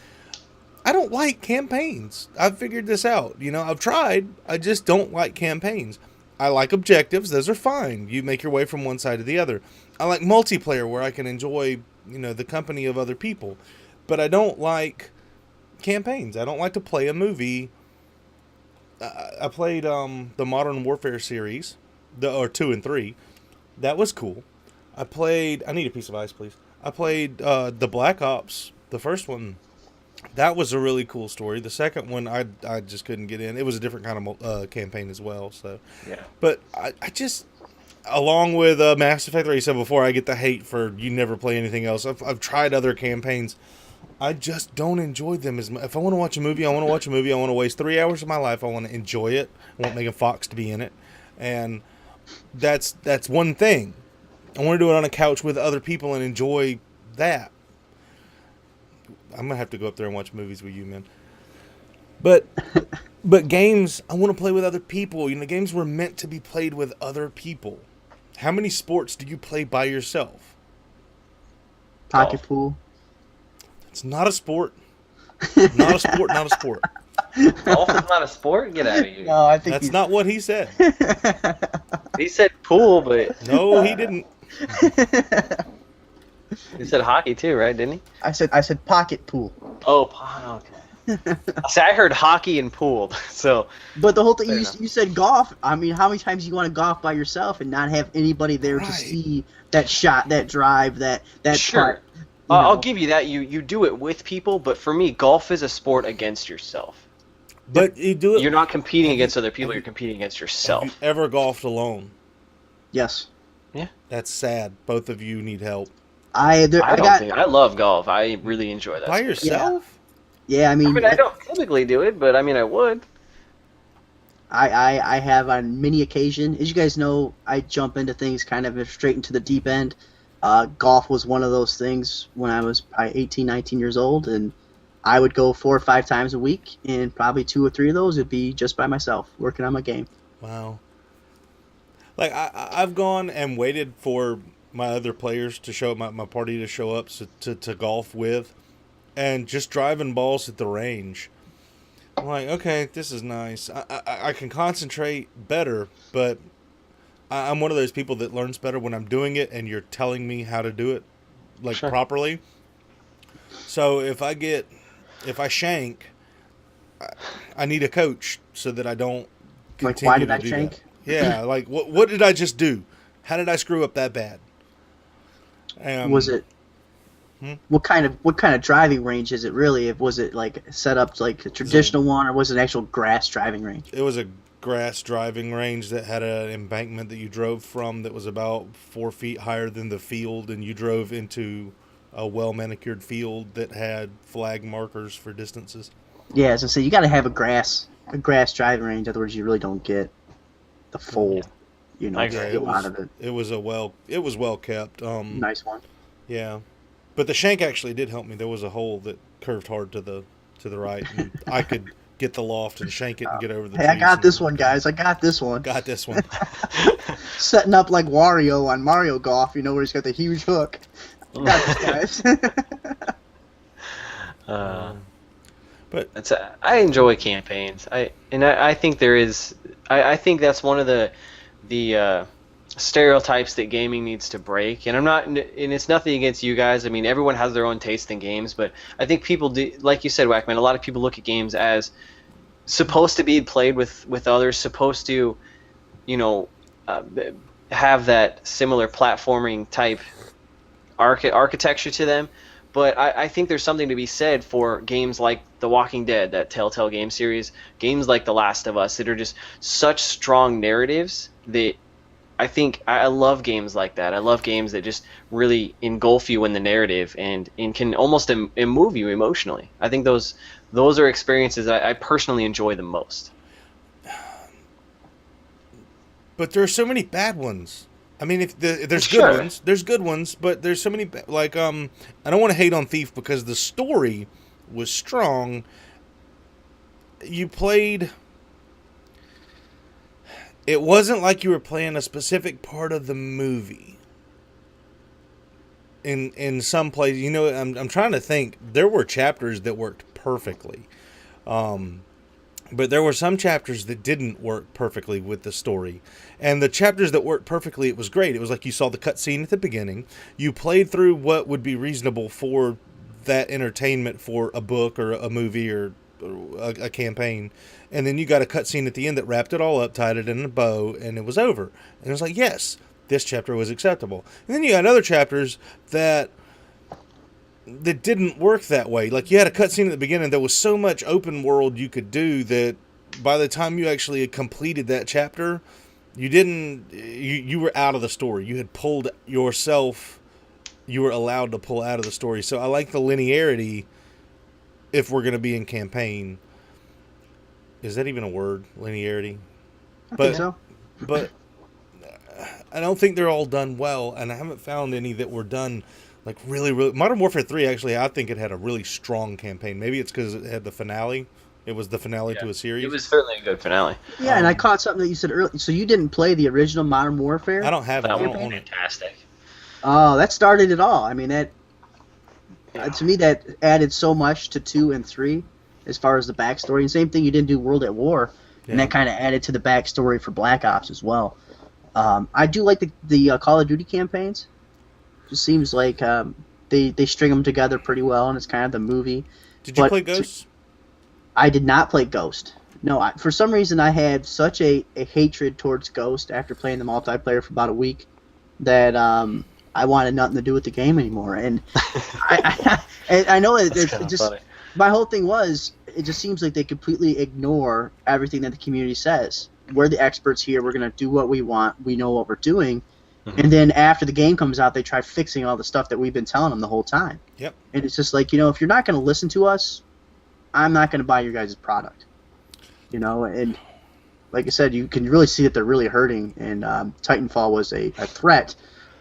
I don't like campaigns. I've figured this out. You know, I've tried. I just don't like campaigns. I like objectives. Those are fine. You make your way from one side to the other. I like multiplayer where I can enjoy, you know, the company of other people. But I don't like campaigns. I don't like to play a movie. I played the Modern Warfare series, or 2 and 3. That was cool. I need a piece of ice, please. I played the Black Ops, the first one. That was a really cool story. The second one, I just couldn't get in. It was a different kind of campaign as well. So, yeah. But I just, along with Mass Effect, like you said before, I get the hate for you never play anything else. I've tried other campaigns. I just don't enjoy them as much. If I want to watch a movie, I want to watch a movie. I want to waste 3 hours of my life. I want to enjoy it. I want Megan Fox to be in it. And that's one thing. I want to do it on a couch with other people and enjoy that. I'm going to have to go up there and watch movies with you, man. But games, I want to play with other people. You know, games were meant to be played with other people. How many sports do you play by yourself? Pocket pool. It's not a sport. Not a sport, not a sport. Golf is not a sport? Get out of here. No, I think that's not what he said. He said pool, but... No, he didn't. He said hockey too, right? Didn't he? I said pocket pool. Oh, okay. See, I heard hockey and pool, so... But the whole thing, you said golf. I mean, how many times do you want to golf by yourself and not have anybody there to see that shot, that drive, that sure. putt? I'll give you that. You do it with people, but for me, golf is a sport against yourself. But you do it. You're not competing against other people. You're competing against yourself. Have you ever golfed alone? Yes. Yeah. That's sad. Both of you need help. I love golf. I really enjoy that. By sport. yourself? Yeah, I I mean, mean, I don't typically do it, but I mean, I would. I have on many occasion. As you guys know, I jump into things kind of straight into the deep end. Golf was one of those things when I was probably 18, 19 years old, and I would go 4 or 5 times a week, and probably 2 or 3 of those would be just by myself, working on my game. Wow. Like, I've gone and waited for my other players to show up, my party to show up to golf with, and just driving balls at the range. I'm like, okay, this is nice. I can concentrate better, but I'm one of those people that learns better when I'm doing it and you're telling me how to do it, like, Sure. properly. So if I shank, I need a coach so that I don't Like, continue why did to I do shank? that. Yeah, like, what did I just do? How did I screw up that bad? Was it? What kind of driving range is it really? Was it like set up like a traditional one, or was it an actual grass driving range? It was a grass driving range that had an embankment that you drove from that was about 4 feet higher than the field, and you drove into a well manicured field that had flag markers for distances. Yeah, as I say, you got to have a grass driving range. Otherwise, you really don't get the full, I agree. feel out of it. It was well kept. Nice one. Yeah, but the shank actually did help me. There was a hole that curved hard to the right, and I could get the loft and shank it and get over the. Hey, I trees got and- this one, guys. I got this one. Got this one. Setting up like Wario on Mario Golf, where he's got the huge hook. Got this, guys. But I enjoy campaigns. I think there is. I think that's one of the stereotypes that gaming needs to break. And it's nothing against you guys. I mean, everyone has their own taste in games, but I think people do, like you said, Wackman. A lot of people look at games as supposed to be played with others, supposed to, have that similar platforming type architecture to them. But I think there's something to be said for games like The Walking Dead, that Telltale game series, games like The Last of Us that are just such strong narratives that I think I love games like that. I love games that just really engulf you in the narrative and can almost move you emotionally. I think those are experiences I personally enjoy the most. But there are so many bad ones. I mean, there's Sure. good ones. There's good ones, but there's so many. I don't want to hate on Thief because the story was strong. You played. It wasn't like you were playing a specific part of the movie. In some places, I'm trying to think. There were chapters that worked perfectly. But there were some chapters that didn't work perfectly with the story. And the chapters that worked perfectly, it was great. It was like you saw the cutscene at the beginning. You played through what would be reasonable for that entertainment for a book or a movie or a campaign. And then you got a cutscene at the end that wrapped it all up, tied it in a bow, and it was over. And it was like, yes, this chapter was acceptable. And then you got other chapters that didn't work that way. Like, you had a cutscene at the beginning. There was so much open world you could do that by the time you actually completed that chapter, you were out of the story. You had pulled yourself. You were allowed to pull out of the story. So I like the linearity if we're going to be in campaign. Is that even a word? Linearity? I think so. But I don't think they're all done well, and I haven't found any that were done like really, really. Modern Warfare 3, actually, I think it had a really strong campaign. Maybe it's because it had the finale. It was the finale to a series. It was certainly a good finale. Yeah, and I caught something that you said earlier. So you didn't play the original Modern Warfare? I don't have it. That I one don't was own it. fantastic. Oh, that started it all. I mean, that to me that added so much to 2 and 3 as far as the backstory. And same thing, you didn't do World at War, and that kind of added to the backstory for Black Ops as well. I do like the Call of Duty campaigns. Just seems like they string them together pretty well, and it's kind of the movie. Did you play Ghosts? I did not play Ghost. No, for some reason I had such a hatred towards Ghost after playing the multiplayer for about a week that I wanted nothing to do with the game anymore. And I know it's just funny. My whole thing was it just seems like they completely ignore everything that the community says. We're the experts here. We're going to do what we want. We know what we're doing. And then after the game comes out, they try fixing all the stuff that we've been telling them the whole time. Yep. And it's just like, if you're not going to listen to us, I'm not going to buy your guys' product. And like I said, you can really see that they're really hurting, and Titanfall was a threat,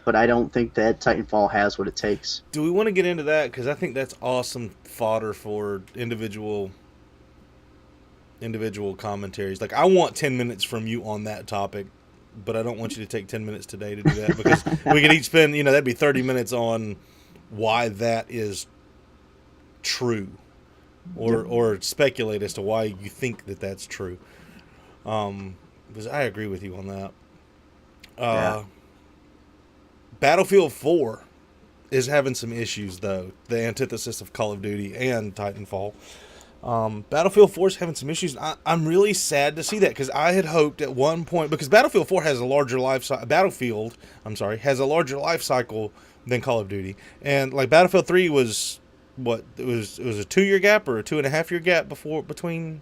but I don't think that Titanfall has what it takes. Do we want to get into that? Because I think that's awesome fodder for individual commentaries. Like, I want 10 minutes from you on that topic, but I don't want you to take 10 minutes today to do that, because we could each spend, that'd be 30 minutes on why that is true, or speculate as to why you think that that's true. Because I agree with you on that. Battlefield 4 is having some issues, though. The antithesis of Call of Duty and Titanfall. Battlefield 4 is having some issues. I'm really sad to see that, because I had hoped at one point, because Battlefield 4 has a larger life cycle. Battlefield, has a larger life cycle than Call of Duty, and like Battlefield 3 was what it was a 2-year gap or a 2.5-year gap between.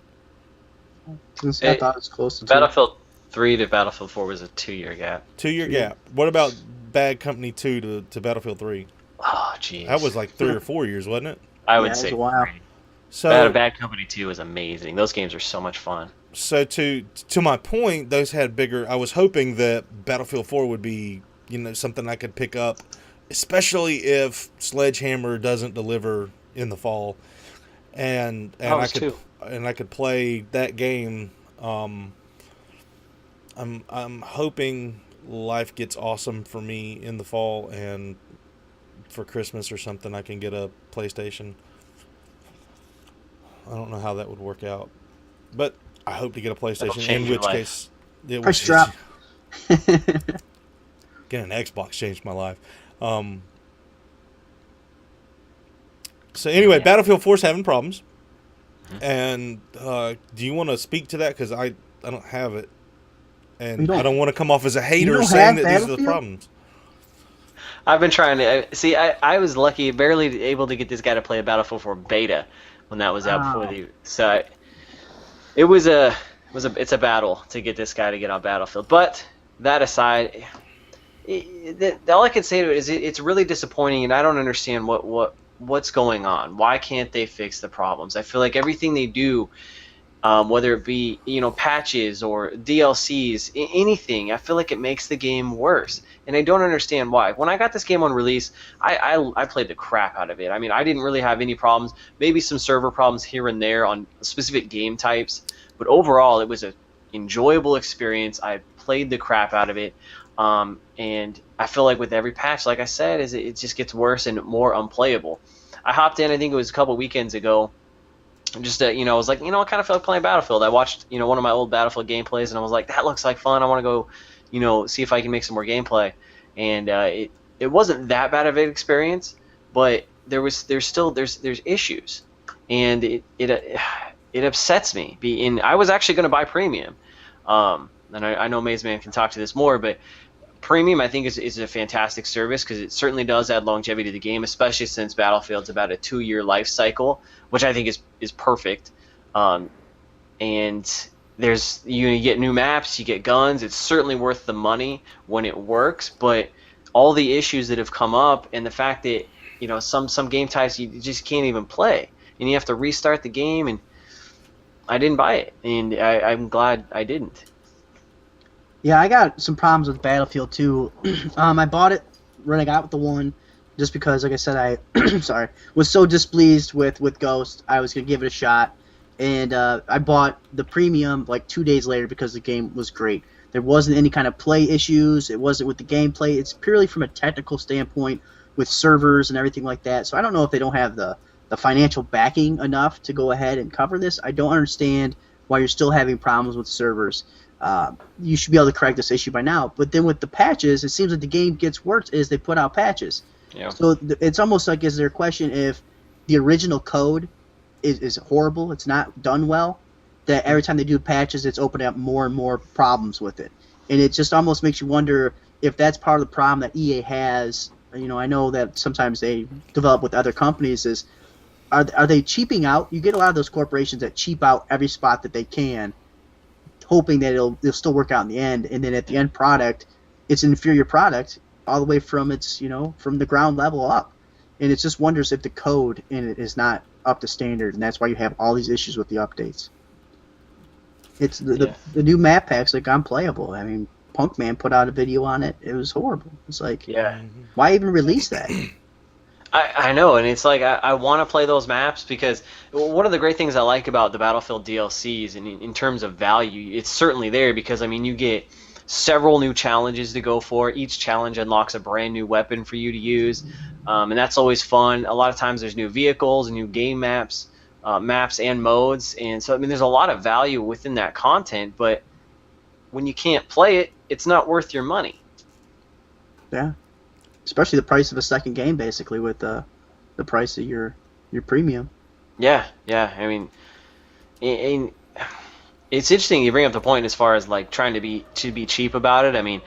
I thought it was close to Battlefield 3 to Battlefield 4 was a 2-year gap. 2-year gap. What about Bad Company 2 to Battlefield 3? Oh, jeez. That was like 3 or 4 years, wasn't it? I would say it was a while. 3. So Bad Company 2 was amazing. Those games are so much fun. So to my point, those had bigger. I was hoping that Battlefield 4 would be something I could pick up, especially if Sledgehammer doesn't deliver in the fall, and I could play that game. I'm hoping life gets awesome for me in the fall, and for Christmas or something I can get a PlayStation. I don't know how that would work out, but I hope to get a PlayStation, in which case it Price drop. Getting an Xbox changed my life. So anyway, Battlefield 4 is having problems, and do you want to speak to that? Because I don't have it, and I don't want to come off as a hater saying that these are the problems. I've been trying to see. I was lucky, barely able to get this guy to play a Battlefield 4 beta when that was out before the. So it's a battle to get this guy to get on Battlefield. But that aside, all I can say to it is it's really disappointing, and I don't understand what's going on. Why can't they fix the problems? I feel like everything they do, whether it be patches or DLCs, anything, I feel like it makes the game worse, and I don't understand why. When I got this game on release, I played the crap out of it. I mean, I didn't really have any problems, maybe some server problems here and there on specific game types, but overall it was an enjoyable experience. I played the crap out of it, and I feel like with every patch, like I said, it just gets worse and more unplayable. I hopped in, I think it was a couple weekends ago, just I was like, I kind of feel like playing Battlefield. I watched one of my old Battlefield gameplays, and I was like, that looks like fun. I want to go see if I can make some more gameplay. And it wasn't that bad of an experience, but there's issues, and it upsets me. And I was actually going to buy premium, and I know Maze Man can talk to this more, but premium I think is a fantastic service, because it certainly does add longevity to the game, especially since Battlefield's about a 2-year life cycle, which I think is perfect. And there's you get new maps, you get guns. It's certainly worth the money when it works, but all the issues that have come up, and the fact that some game types you just can't even play, and you have to restart the game, and I didn't buy it, and I'm glad I didn't. Yeah, I got some problems with Battlefield 2. I bought it when I got with the 1, just because, like I said, I was so displeased with Ghost. I was going to give it a shot, and I bought the premium like 2 days later because the game was great. There wasn't any kind of play issues. It wasn't with the gameplay. It's purely from a technical standpoint with servers and everything like that. So I don't know if they don't have the financial backing enough to go ahead and cover this. I don't understand why you're still having problems with servers. You should be able to correct this issue by now. But then with the patches, it seems like the game gets worse as they put out patches. Yeah. So it's almost like, is there a question if the original code is horrible, it's not done well, that every time they do patches, it's opening up more and more problems with it. And it just almost makes you wonder if that's part of the problem that EA has. I know that sometimes they develop with other companies is, are they cheaping out? You get a lot of those corporations that cheap out every spot that they can, hoping that it'll still work out in the end, and then at the end product, it's an inferior product all the way from its, from the ground level up. And it's just wonders if the code in it is not up to standard, and that's why you have all these issues with the updates. It's the new map pack's like unplayable. I mean, Punkman put out a video on it. It was horrible. It's like, why even release that? I know, and it's like I want to play those maps because one of the great things I like about the Battlefield DLCs, and in terms of value, it's certainly there because, I mean, you get several new challenges to go for. Each challenge unlocks a brand new weapon for you to use, and that's always fun. A lot of times there's new vehicles, new game maps and modes, and so, I mean, there's a lot of value within that content, but when you can't play it, it's not worth your money. Yeah. Especially the price of a second game, basically, with the price of your premium. Yeah. I mean, and it's interesting you bring up the point as far as like trying to be cheap about it. I mean,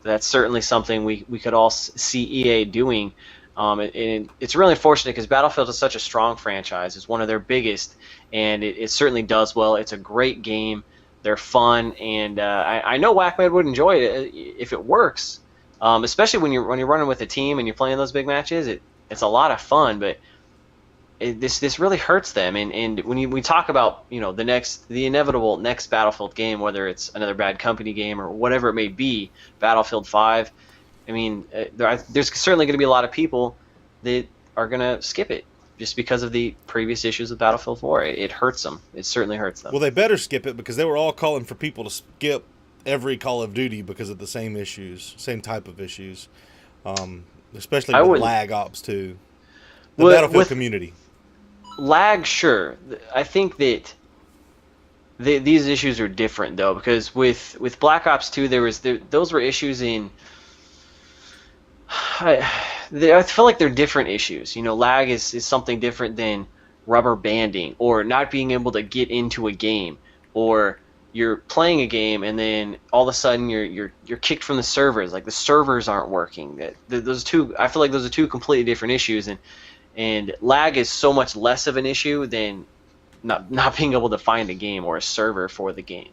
that's certainly something we could all see EA doing. And it's really unfortunate because Battlefield is such a strong franchise. It's one of their biggest, and it certainly does well. It's a great game. They're fun, and I know Whackman would enjoy it if it works. Especially when you're running with a team and you're playing those big matches, it's a lot of fun. But this really hurts them. And when we talk about the inevitable next Battlefield game, whether it's another Bad Company game or whatever it may be, Battlefield 5, I mean, there's certainly going to be a lot of people that are going to skip it just because of the previous issues with Battlefield 4. It hurts them. It certainly hurts them. Well, they better skip it because they were all calling for people to skip every Call of Duty because of the same type of issues, especially with lag ops too. The Battlefield community. Lag, sure. I think that these issues are different though, because with Black Ops 2, those were issues in. I feel like they're different issues. Lag is something different than rubber banding or not being able to get into a game, or you're playing a game and then all of a sudden you're kicked from the servers. Like the servers aren't working. Those two, I feel like those are two completely different issues, and lag is so much less of an issue than not being able to find a game or a server for the game.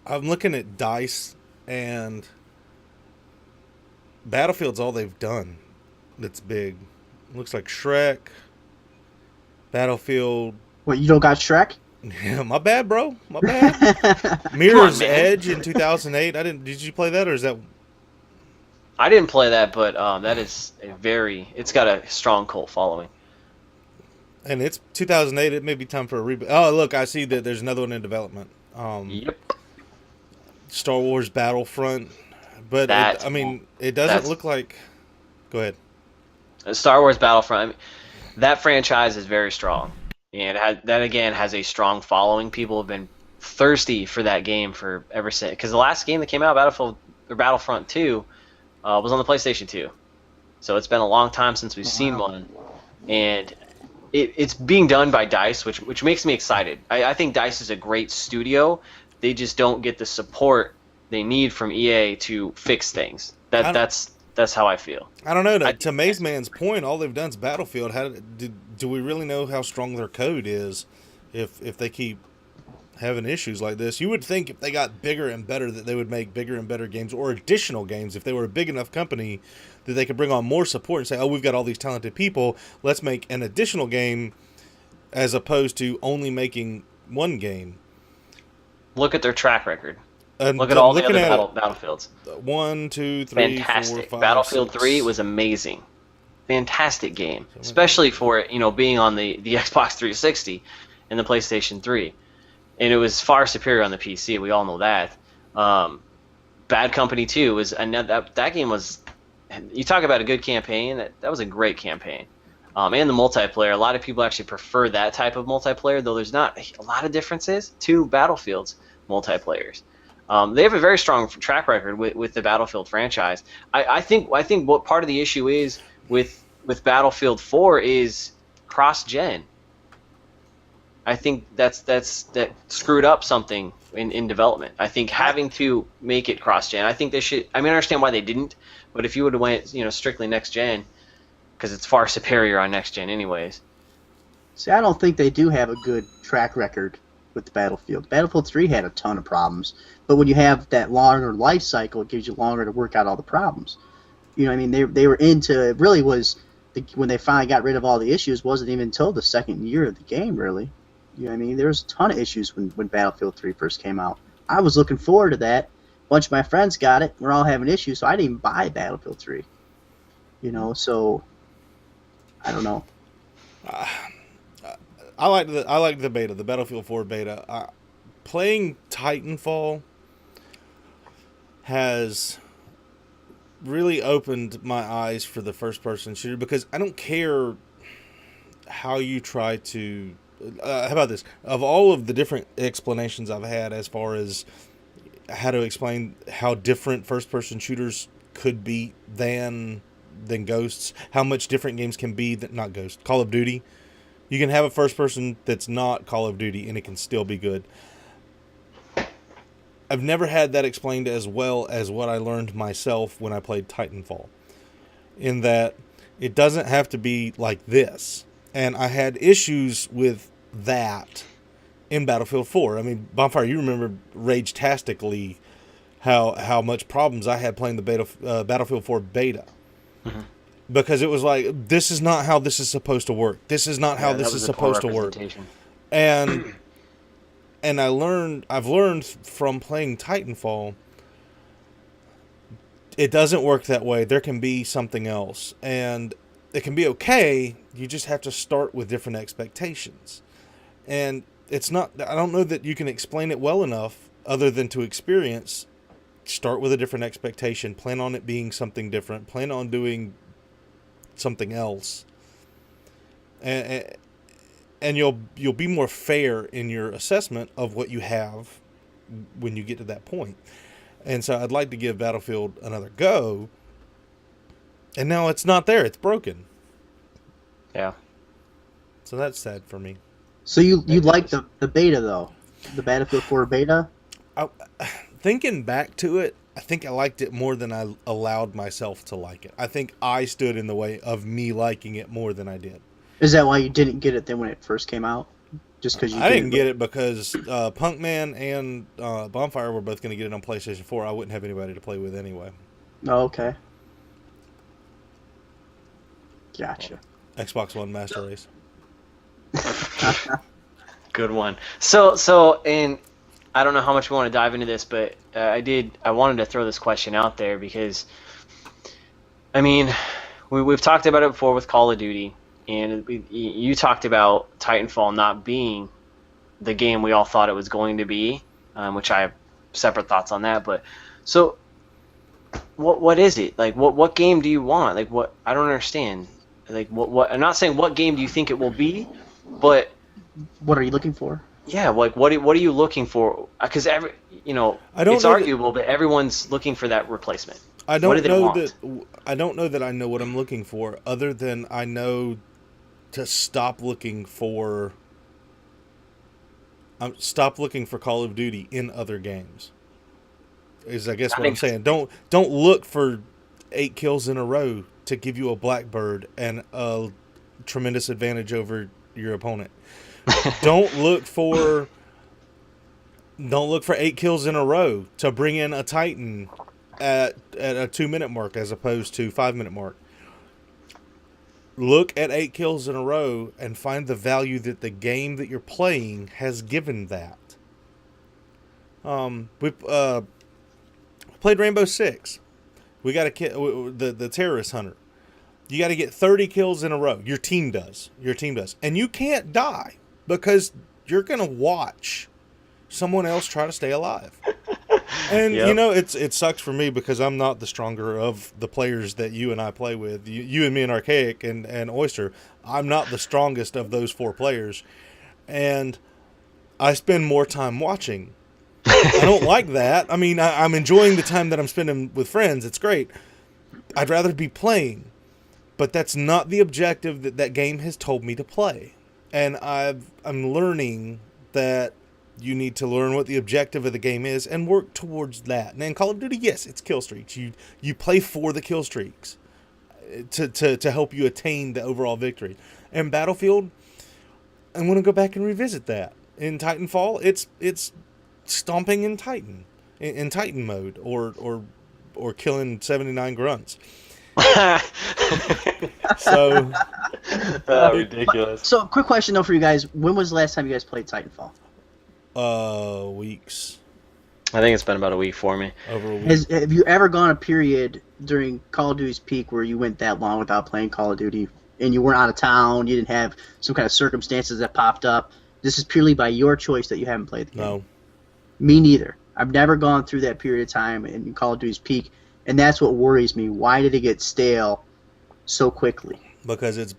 I'm looking at DICE, and Battlefield's all they've done that's big. Looks like Shrek, Battlefield. What, you don't got Shrek? Yeah, my bad, bro. My bad. Mirror's Edge in 2008. Did you play that, or is that? I didn't play that, but that is it's got a strong cult following. And it's 2008. It may be time for a reboot. Oh, look, I see that there's another one in development. Yep. Star Wars Battlefront, but it doesn't look like. Go ahead. Star Wars Battlefront. I mean, that franchise is very strong. And that again has a strong following. People have been thirsty for that game for ever since. Because the last game that came out, Battlefront 2, was on the PlayStation 2. So it's been a long time since we've seen one, and it's being done by DICE, which makes me excited. I think DICE is a great studio. They just don't get the support they need from EA to fix things. That's how I feel. I don't know. To Maze Man's point, all they've done is Battlefield. Do we really know how strong their code is if they keep having issues like this? You would think if they got bigger and better that they would make bigger and better games, or additional games. If they were a big enough company that they could bring on more support and say, oh, we've got all these talented people, let's make an additional game, as opposed to only making one game. Look at their track record. Look at all the other Battlefields. 1, 2, 3, fantastic. 4, 5, Battlefield 6. 3 was amazing. Fantastic game, especially for being on the Xbox 360 and the PlayStation 3, and it was far superior on the PC. We all know that. Bad Company 2 was that game was. You talk about a good campaign. That was a great campaign, and the multiplayer. A lot of people actually prefer that type of multiplayer, though there's not a lot of differences to Battlefield's multiplayers. They have a very strong track record with the Battlefield franchise. I think what part of the issue is with Battlefield 4 is cross-gen. I think that screwed up something in development. I think having to make it cross-gen. I think they should. I mean, I understand why they didn't, but if you would have went strictly next-gen, because it's far superior on next-gen anyways. See, I don't think they do have a good track record with the Battlefield. Battlefield 3 had a ton of problems, but when you have that longer life cycle, it gives you longer to work out all the problems. You know what I mean? They were into, it really was, when they finally got rid of all the issues, wasn't even until the second year of the game, really. You know what I mean? There was a ton of issues when Battlefield 3 first came out. I was looking forward to that. A bunch of my friends got it. We're all having issues, so I didn't even buy Battlefield 3. You know, so I don't know. I like the beta, the Battlefield 4 beta. Playing Titanfall has really opened my eyes for the first-person shooter, because I don't care how you try to... how about this? Of all of the different explanations I've had as far as how to explain how different first-person shooters could be than Ghosts, how much different games can be than, not Ghost, Call of Duty. You can have a first-person that's not Call of Duty, and it can still be good. I've never had that explained as well as what I learned myself when I played Titanfall, in that it doesn't have to be like this. And I had issues with that in Battlefield 4. I mean, Bondfire, you remember rage-tastically how much problems I had playing the Battlefield 4 beta. Mm-hmm. Because it was like, this is not how this is supposed to work. This is not how this is supposed to work. And I've learned from playing Titanfall, it doesn't work that way. There can be something else. And it can be okay. You just have to start with different expectations. And it's not, I don't know that you can explain it well enough other than to experience. Start with a different expectation. Plan on it being something different. Plan on doing something else. And you'll be more fair in your assessment of what you have when you get to that point. And so I'd like to give Battlefield another go. And now it's not there. It's broken. Yeah. So that's sad for me. So you like the beta, though? The Battlefield 4 beta? Thinking back to it, I think I liked it more than I allowed myself to like it. I think I stood in the way of me liking it more than I did. Is that why you didn't get it then when it first came out? Just because I didn't get it because Punkman and Bondfire were both going to get it on PlayStation 4. I wouldn't have anybody to play with anyway. Oh, okay. Gotcha. Xbox One Master Race. Good one. So, and I don't know how much we want to dive into this, but I wanted to throw this question out there because, I mean, we've talked about it before with Call of Duty, and you talked about Titanfall not being the game we all thought it was going to be, which I have separate thoughts on that. But so, what is it? Like, what game do you want? Like, what? I don't understand. Like, what? I'm not saying what game do you think it will be, but what are you looking for? Yeah, like what are you looking for? Because it's arguable, but everyone's looking for that replacement. I don't know that I know what I'm looking for, other than I know to stop looking for Call of Duty in other games. Is I guess what I'm saying. Don't look for 8 kills in a row to give you a blackbird and a tremendous advantage over your opponent. Don't look for 8 kills in a row to bring in a Titan at a 2-minute mark as opposed to 5-minute mark. Look at 8 kills in a row and find the value that the game that you're playing has given that. We played Rainbow Six. We got the terrorist hunter. You got to get 30 kills in a row. Your team does. And you can't die because you're going to watch someone else try to stay alive. And, yep. It sucks for me because I'm not the stronger of the players that you and I play with. You and me and Archaic and Oyster, I'm not the strongest of those 4 players. And I spend more time watching. I don't like that. I mean, I'm enjoying the time that I'm spending with friends. It's great. I'd rather be playing. But that's not the objective that game has told me to play. And I'm learning that you need to learn what the objective of the game is and work towards that. And in Call of Duty, yes, it's kill streaks. You play for the kill streaks to help you attain the overall victory. And Battlefield, I'm going to go back and revisit that. in Titanfall, it's stomping in Titan mode, or killing 79 grunts. So ridiculous. So, quick question though for you guys: when was the last time you guys played Titanfall? Weeks. I think it's been about a week for me. Over a week. Have you ever gone a period during Call of Duty's peak where you went that long without playing Call of Duty, and you weren't out of town, you didn't have some kind of circumstances that popped up? This is purely by your choice that you haven't played the game. No. Me neither. I've never gone through that period of time in Call of Duty's peak, and that's what worries me. Why did it get stale so quickly? Because it's...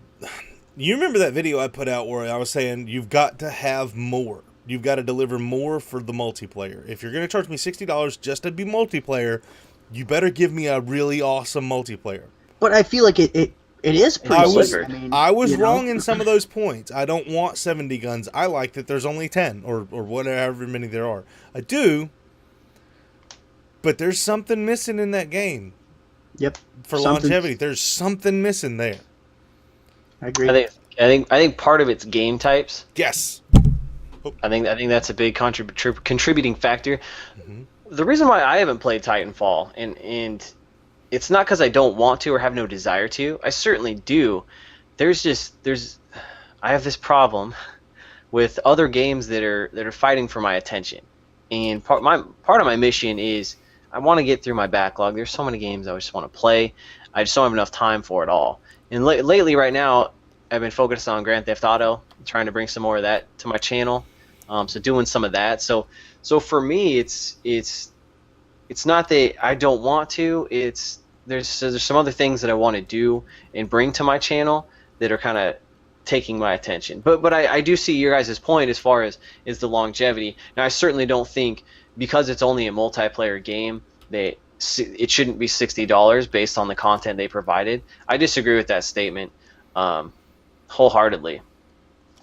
You remember that video I put out where I was saying you've got to have more. You've got to deliver more for the multiplayer. If you're going to charge me $60 just to be multiplayer, you better give me a really awesome multiplayer. But I feel like it is pretty slivered. I was wrong in some of those points. I don't want 70 guns. I like that there's only 10 or whatever many there are. I do, but there's something missing in that game. Yep. For longevity, there's something missing there. I agree. I think part of it's game types. Yes. I think that's a big contributing factor. Mm-hmm. The reason why I haven't played Titanfall, and it's not because I don't want to or have no desire to. I certainly do. I have this problem with other games that are fighting for my attention, and part of my mission is I want to get through my backlog. There's so many games I just want to play. I just don't have enough time for it all. And lately, right now, I've been focused on Grand Theft Auto, trying to bring some more of that to my channel. So doing some of that. So for me, it's not that I don't want to. There's some other things that I want to do and bring to my channel that are kind of taking my attention. But I do see your guys' point as far as is the longevity. Now, I certainly don't think because it's only a multiplayer game that it shouldn't be $60 based on the content they provided. I disagree with that statement wholeheartedly.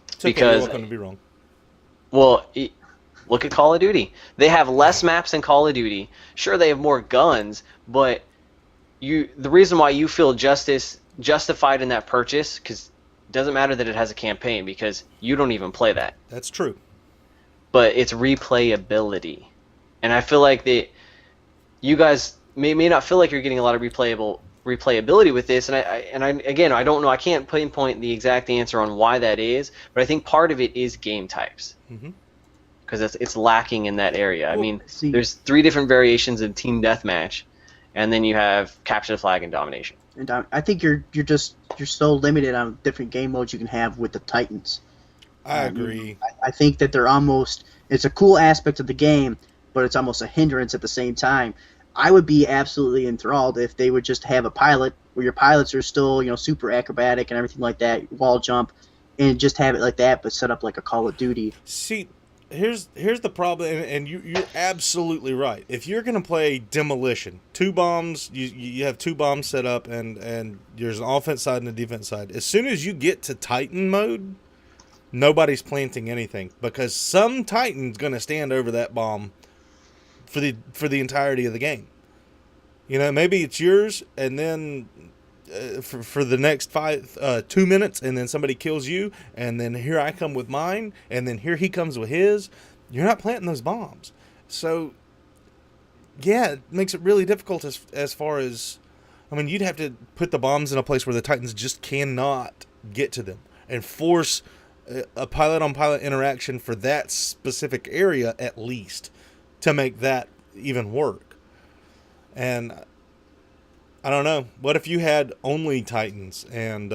It's okay, because you're going to be wrong. Well, look at Call of Duty. They have less maps in Call of Duty. Sure, they have more guns, but the reason why you feel justified in that purchase, because it doesn't matter that it has a campaign, because you don't even play that. That's true. But it's replayability. And I feel like that you guys may not feel like you're getting a lot of replayability with this, and I don't know. I can't pinpoint the exact answer on why that is, but I think part of it is game types, because it's lacking in that area. I mean, there's 3 different variations of team deathmatch, and then you have capture the flag and domination. And I think you're so limited on different game modes you can have with the Titans. I agree. I think that it's a cool aspect of the game, but it's almost a hindrance at the same time. I would be absolutely enthralled if they would just have a pilot where your pilots are still, super acrobatic and everything like that, wall jump, and just have it like that, but set up like a Call of Duty. See, here's the problem, and you're absolutely right. If you're going to play Demolition, 2 bombs, you have 2 bombs set up, and there's an offense side and a defense side. As soon as you get to Titan mode, nobody's planting anything, because some Titan's going to stand over that bomb for the entirety of the game. Maybe it's yours, and then for the next 2 minutes, and then somebody kills you, and then here I come with mine, and then here he comes with his. You're not planting those bombs. So, yeah, it makes it really difficult as far as... I mean, you'd have to put the bombs in a place where the Titans just cannot get to them, and force a pilot-on-pilot interaction for that specific area at least to make that even work. And I don't know. What if you had only Titans and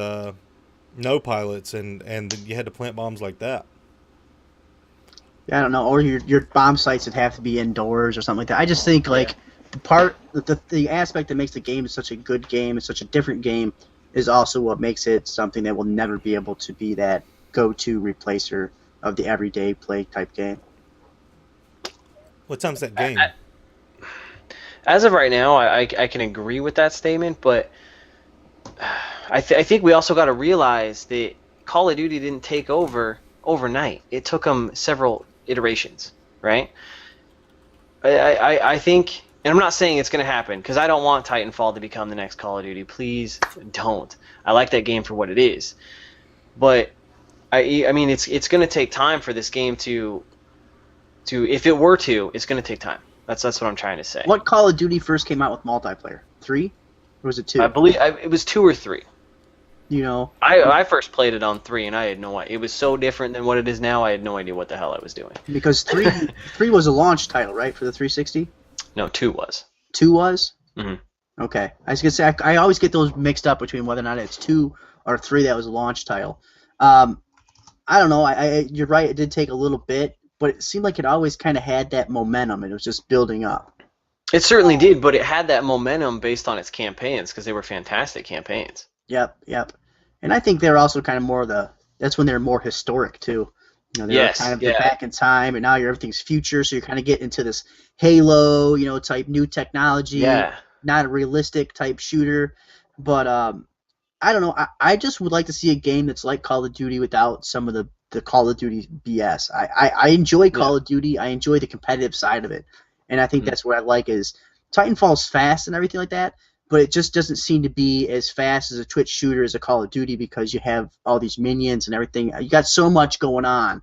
no pilots, and you had to plant bombs like that? Yeah, I don't know. Or your bomb sites would have to be indoors or something like that. I just think the aspect that makes the game such a good game and such a different game is also what makes it something that will never be able to be that go-to replacer of the everyday play type game. What time's that game? As of right now, I can agree with that statement, but I think we also got to realize that Call of Duty didn't take over overnight. It took them several iterations, right? I think, and I'm not saying it's going to happen, because I don't want Titanfall to become the next Call of Duty. Please don't. I like that game for what it is. But I mean, it's going to take time for this game to if it were to, it's going to take time. That's what I'm trying to say. What Call of Duty first came out with multiplayer? 3? Or was it 2? I believe it was 2 or 3. You know, I first played it on 3, and I had no idea. It was so different than what it is now. I had no idea what the hell I was doing. because 3 was a launch title, right, for the 360? No, 2 was. 2 was? Hmm. Okay. I was gonna say I always get those mixed up between whether or not it's 2 or 3 that was a launch title. I don't know. You're right. It did take a little bit, but it seemed like it always kind of had that momentum, and it was just building up. It certainly did, but it had that momentum based on its campaigns because they were fantastic campaigns. Yep. And I think they're also kind of more that's when they're more historic too. You know, they're kind of back in time, and now everything's future, so you're kind of getting into this Halo, type new technology. Yeah. Not a realistic type shooter, but I don't know. I just would like to see a game that's like Call of Duty without some of the Call of Duty BS. I enjoy Call of Duty. I enjoy the competitive side of it, and I think that's what I like is Titanfall's fast and everything like that, but it just doesn't seem to be as fast as a Twitch shooter as a Call of Duty because you have all these minions and everything. You got so much going on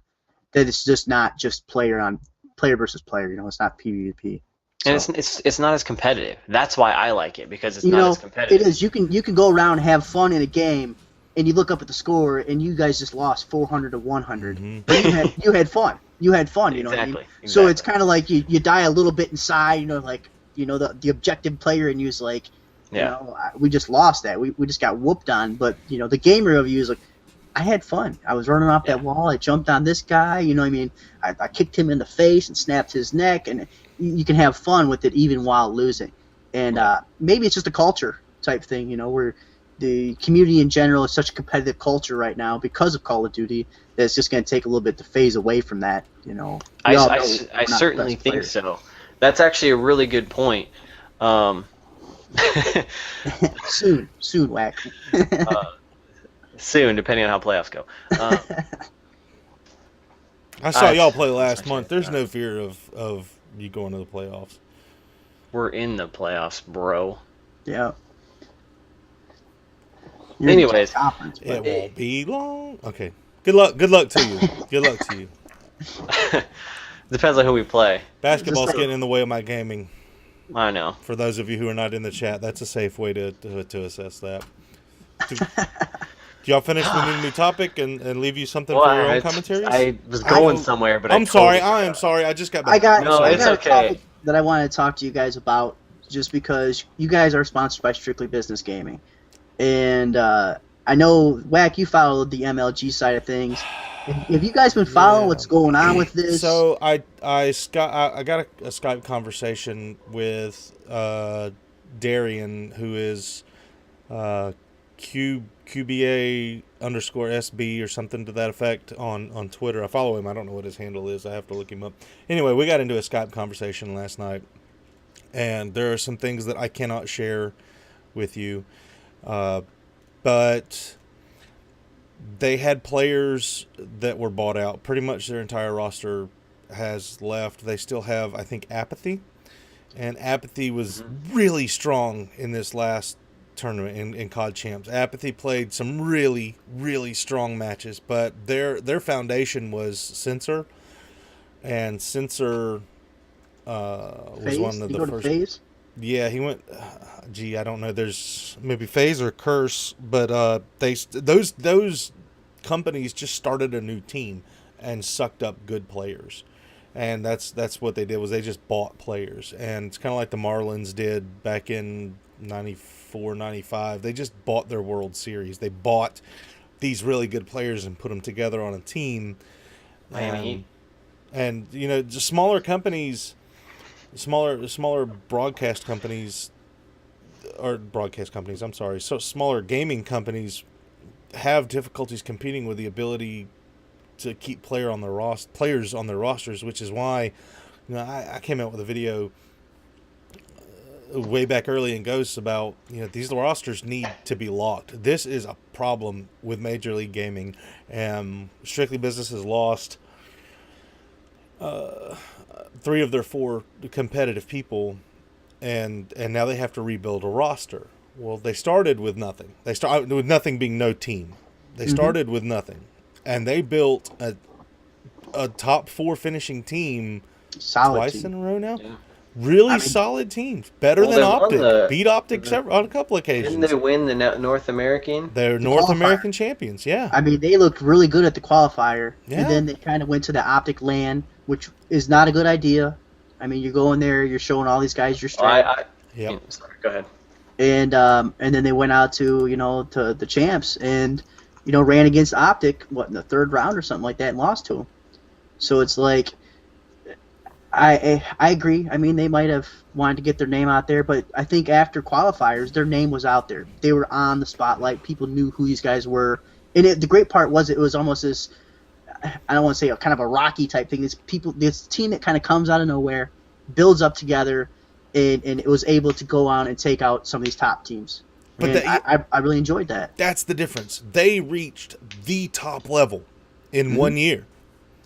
that it's just not just player versus player. It's not PvP. And it's not as competitive. That's why I like it, because it's not as competitive. It is. You can go around and have fun in a game, and you look up at the score, and you guys just lost 400 to 100. Mm-hmm. But you had fun. You had fun. You know what I mean? Exactly. So it's kind of like you die a little bit inside. The objective player in you is like, we just lost that. We just got whooped on. But the gamer of you is like, I had fun. I was running off that wall. I jumped on this guy. You know what I mean? I kicked him in the face and snapped his neck, and you can have fun with it even while losing. And maybe it's just a culture type thing, where the community in general is such a competitive culture right now because of Call of Duty that it's just going to take a little bit to phase away from that. I certainly think so. That's actually a really good point. Soon, Whack. Soon, depending on how playoffs go. I saw y'all play last month. There's no fear of you going to the playoffs. We're in the playoffs, bro. Yeah. Anyways, it won't be long. Okay. Good luck to you. Good luck to you. Depends on who we play. Basketball's getting in the way of my gaming. I know. For those of you who are not in the chat, that's a safe way to assess that. Do y'all finish with a new topic and leave you something for your own commentaries? I was going somewhere, but I am sorry. I just got back. It's okay. A topic that I wanted to talk to you guys about, just because you guys are sponsored by Strictly Business Gaming, and I know, Whack, you followed the MLG side of things. Have you guys been following what's going on with this? So I got a Skype conversation with Darian, who is QBA_SB or something to that effect on Twitter. I follow him. I don't know what his handle is. I have to look him up. Anyway, we got into a Skype conversation last night, and there are some things that I cannot share with you, but they had players that were bought out. Pretty much their entire roster has left. They still have, I think, Apathy, and Apathy was really strong in this last tournament in COD Champs. Apathy played some really, really strong matches, but their foundation was Censor, and Censor was one of the first. FaZe? Yeah, he went. I don't know. There's maybe FaZe or Curse, but those companies just started a new team and sucked up good players, and that's what they did, was they just bought players, and it's kind of like the Marlins did back in 94, 95. They just bought their World Series. They bought these really good players and put them together on a team. And just smaller companies, smaller broadcast companies, I'm sorry. So smaller gaming companies have difficulties competing with the ability to keep players on their rosters, which is why I came out with a video way back early in Ghosts about these rosters need to be locked. This is a problem with Major League Gaming, and Strictly Business has lost 3 of their 4 competitive people, and now they have to rebuild a roster. Well, they started with nothing. They started with nothing being no team. They started with nothing, and they built a top 4 finishing team Solid twice team. in a row now. Yeah. Really solid teams, better than they won Optic. Beat Optic on a couple occasions. Didn't they win the North American? They're North American champions. Yeah. I mean, they looked really good at the qualifier, Yeah. and then they kind of went to the Optic LAN, which is not a good idea. I mean, you're going there, you're showing all these guys your strength. Sorry, go ahead. And then they went out to to the champs and ran against Optic in the 3rd round or something like that and lost to them. So it's like I agree. I mean, they might have wanted to get their name out there, but I think after qualifiers, their name was out there. They were on the spotlight. People knew who these guys were, and the great part was it was almost this. I don't want to say kind of a Rocky type thing. This team that kind of comes out of nowhere, builds up together, and it was able to go on and take out some of these top teams. But I really enjoyed that. That's the difference. They reached the top level in 1 year.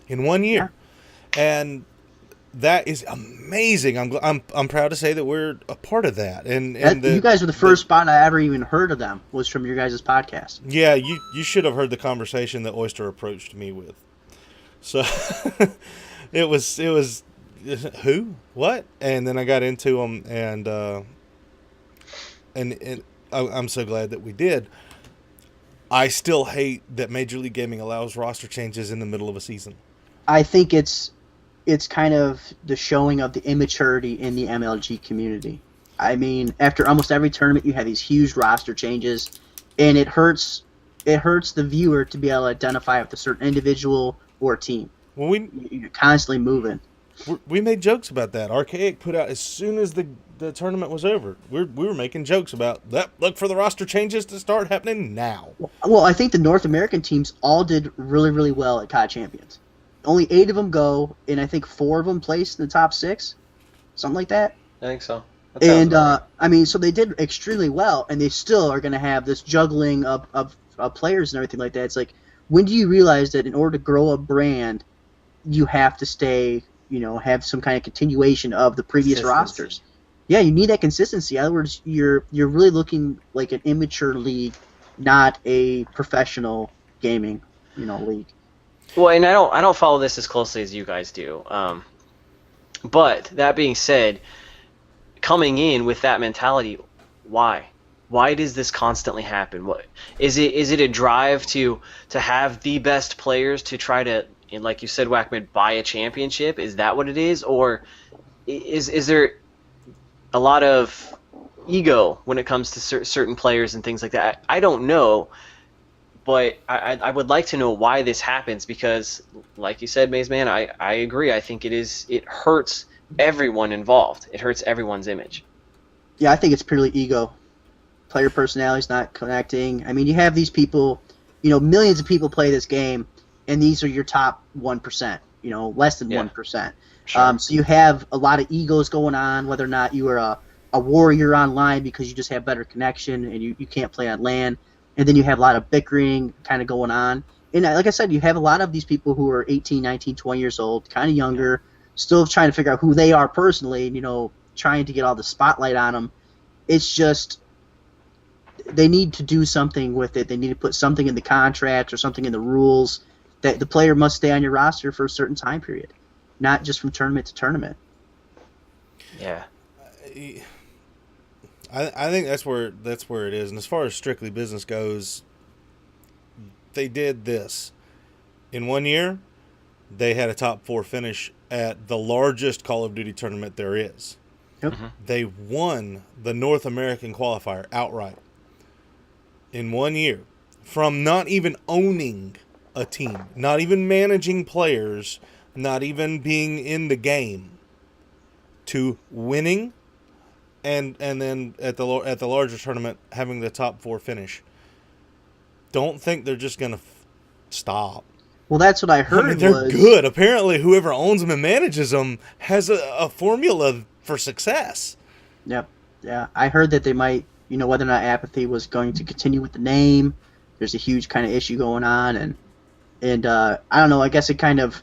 Yeah. And that is amazing. I'm proud to say that we're a part of that. And you guys were the first spot I ever even heard of them was from your guys' podcast. Yeah, you should have heard the conversation that Oyster approached me with. So it was who, what, and then I got into them, and I'm so glad that we did. I still hate that Major League Gaming allows roster changes in the middle of a season. I think it's kind of the showing of the immaturity in the MLG community. I mean, after almost every tournament, you have these huge roster changes, and it hurts the viewer to be able to identify with a certain individual or team. Well, you're constantly moving. We made jokes about that. Archaic put out as soon as the tournament was over. We were making jokes about that. Look for the roster changes to start happening now. Well, I think the North American teams all did really, really well at COD Champions. Only 8 of them go, and I think 4 of them placed in the top 6, something like that. I think so. And I mean, so they did extremely well, and they still are going to have this juggling of players and everything like that. It's like, when do you realize that in order to grow a brand, you have to stay, have some kind of continuation of the previous rosters? Yeah, you need that consistency. In other words, you're really looking like an immature league, not a professional gaming, league. Well, and I don't follow this as closely as you guys do. But that being said, coming in with that mentality, why? Why does this constantly happen? What is it? Is it a drive to have the best players to try to, like you said, Whackman, buy a championship? Is that what it is, or is there a lot of ego when it comes to certain players and things like that? I don't know. But I would like to know why this happens, because, like you said, Maze Man, I agree. I think it hurts everyone involved. It hurts everyone's image. Yeah, I think it's purely ego. Player personality's not connecting. I mean, you have these people, millions of people play this game, and these are your top 1%, less than 1%. Sure. So you have a lot of egos going on, whether or not you are a warrior online because you just have better connection and you can't play on LAN. And then you have a lot of bickering kind of going on. And like I said, you have a lot of these people who are 18, 19, 20 years old, kind of younger, still trying to figure out who they are personally, trying to get all the spotlight on them. It's just they need to do something with it. They need to put something in the contract or something in the rules that the player must stay on your roster for a certain time period, not just from tournament to tournament. Yeah. I think that's where it is. And as far as strictly business goes, they did this. In 1 year, they had a top 4 finish at the largest Call of Duty tournament there is. Yep. Mm-hmm. They won the North American qualifier outright. In 1 year. From not even owning a team, not even managing players, not even being in the game, to winning. And then at the larger tournament, having the top 4 finish. Don't think they're just going to stop. Well, that's what I heard. They're good. Apparently, whoever owns them and manages them has a formula for success. Yep. Yeah, I heard that they might, whether or not Apathy was going to continue with the name. There's a huge kind of issue going on, and I don't know. I guess it kind of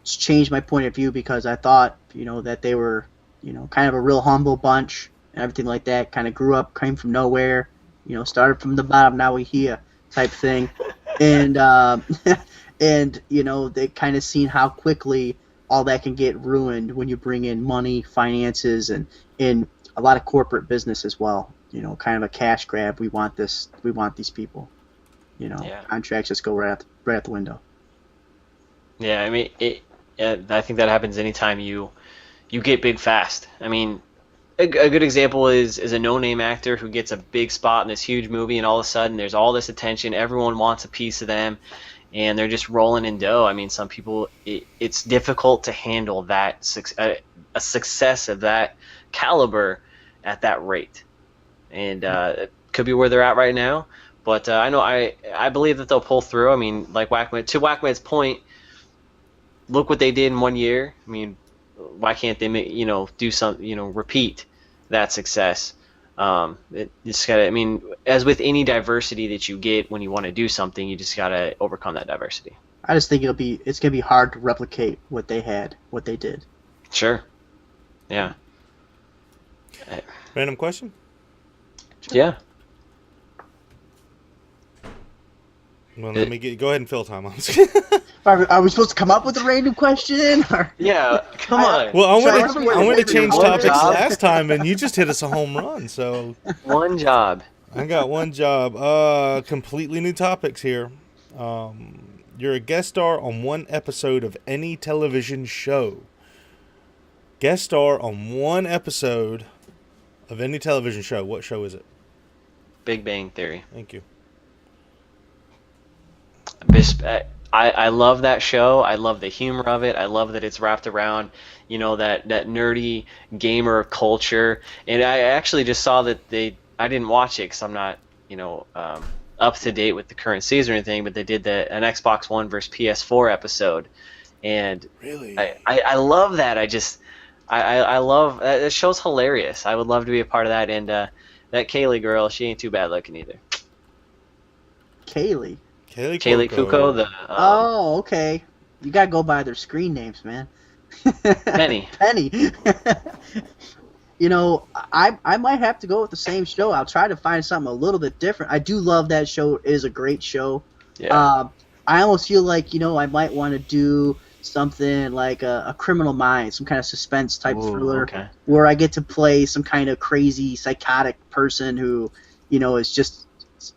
changed my point of view because I thought, that they were, kind of a real humble bunch and everything like that. Kind of grew up, came from nowhere, started from the bottom, now we here type thing. and and they kind of seen how quickly all that can get ruined when you bring in money, finances, and a lot of corporate business as well. Kind of a cash grab. We want this. We want these people. Yeah. Contracts just go right out the window. Yeah, I mean, I think that happens anytime you get big fast. I mean, a good example is a no-name actor who gets a big spot in this huge movie, and all of a sudden there's all this attention. Everyone wants a piece of them, and they're just rolling in dough. I mean, some people, it's difficult to handle that a success of that caliber at that rate, and it could be where they're at right now. But I believe that they'll pull through. I mean, like to Wackman's point, look what they did in 1 year. I mean, why can't they do some, repeat that success? It just gotta. I mean, as with any diversity that you get when you want to do something, you just gotta overcome that diversity. I just think it's gonna be hard to replicate what they did. Sure. Yeah. Random question? Yeah. Well, go ahead and fill time. Are we supposed to come up with a random question? Or? Yeah, come on. Well, I went to change topics job. last time, and you just hit us a home run. So one job. I got one job. Completely new topics here. You're a guest star on one episode of any television show. Guest star on one episode of any television show. What show is it? Big Bang Theory. Thank you. I love that show. I love the humor of it. I love that it's wrapped around, that nerdy gamer culture. And I actually just saw that I didn't watch it because I'm not, up to date with the current season or anything, but they did an Xbox One versus PS4 episode. And really, I love that. I love that show's hilarious. I would love to be a part of that. And that Kaylee girl, she ain't too bad looking either. Kaylee Kuko. Oh, okay. You gotta go by their screen names, man. Penny. I might have to go with the same show. I'll try to find something a little bit different. I do love that show. It is a great show. Yeah. I almost feel like, I might want to do something like a Criminal Minds, some kind of suspense type thriller, where I get to play some kind of crazy psychotic person who, is just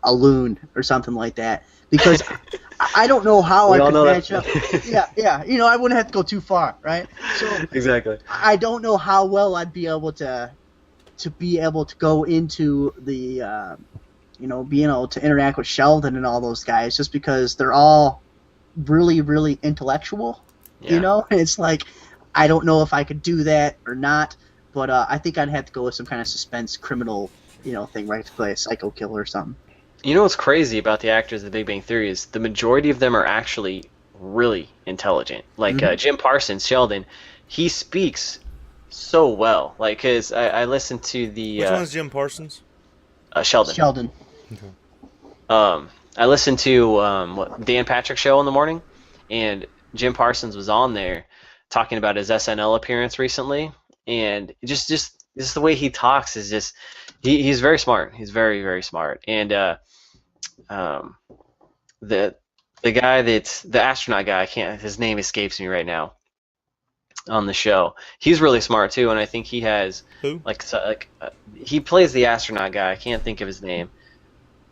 a loon or something like that. Because I don't know how I could match up. Yeah. I wouldn't have to go too far, right? So exactly. I don't know how well I'd be able to go into the, being able to interact with Sheldon and all those guys, just because they're all really, really intellectual. Yeah. And it's like, I don't know if I could do that or not, but I think I'd have to go with some kind of suspense criminal, thing, right, to play a psycho killer or something. What's crazy about the actors of The Big Bang Theory is the majority of them are actually really intelligent. Like Jim Parsons, Sheldon, he speaks so well. Like, because I listened to the... Which one's Jim Parsons? Sheldon. Okay. I listened to Dan Patrick's show in the morning, and Jim Parsons was on there talking about his SNL appearance recently, and just the way he talks is just... He's very smart. He's very, very smart. And the guy that's the astronaut guy, his name escapes me right now, on the show. He's really smart too, and I think he has he plays the astronaut guy. I can't think of his name.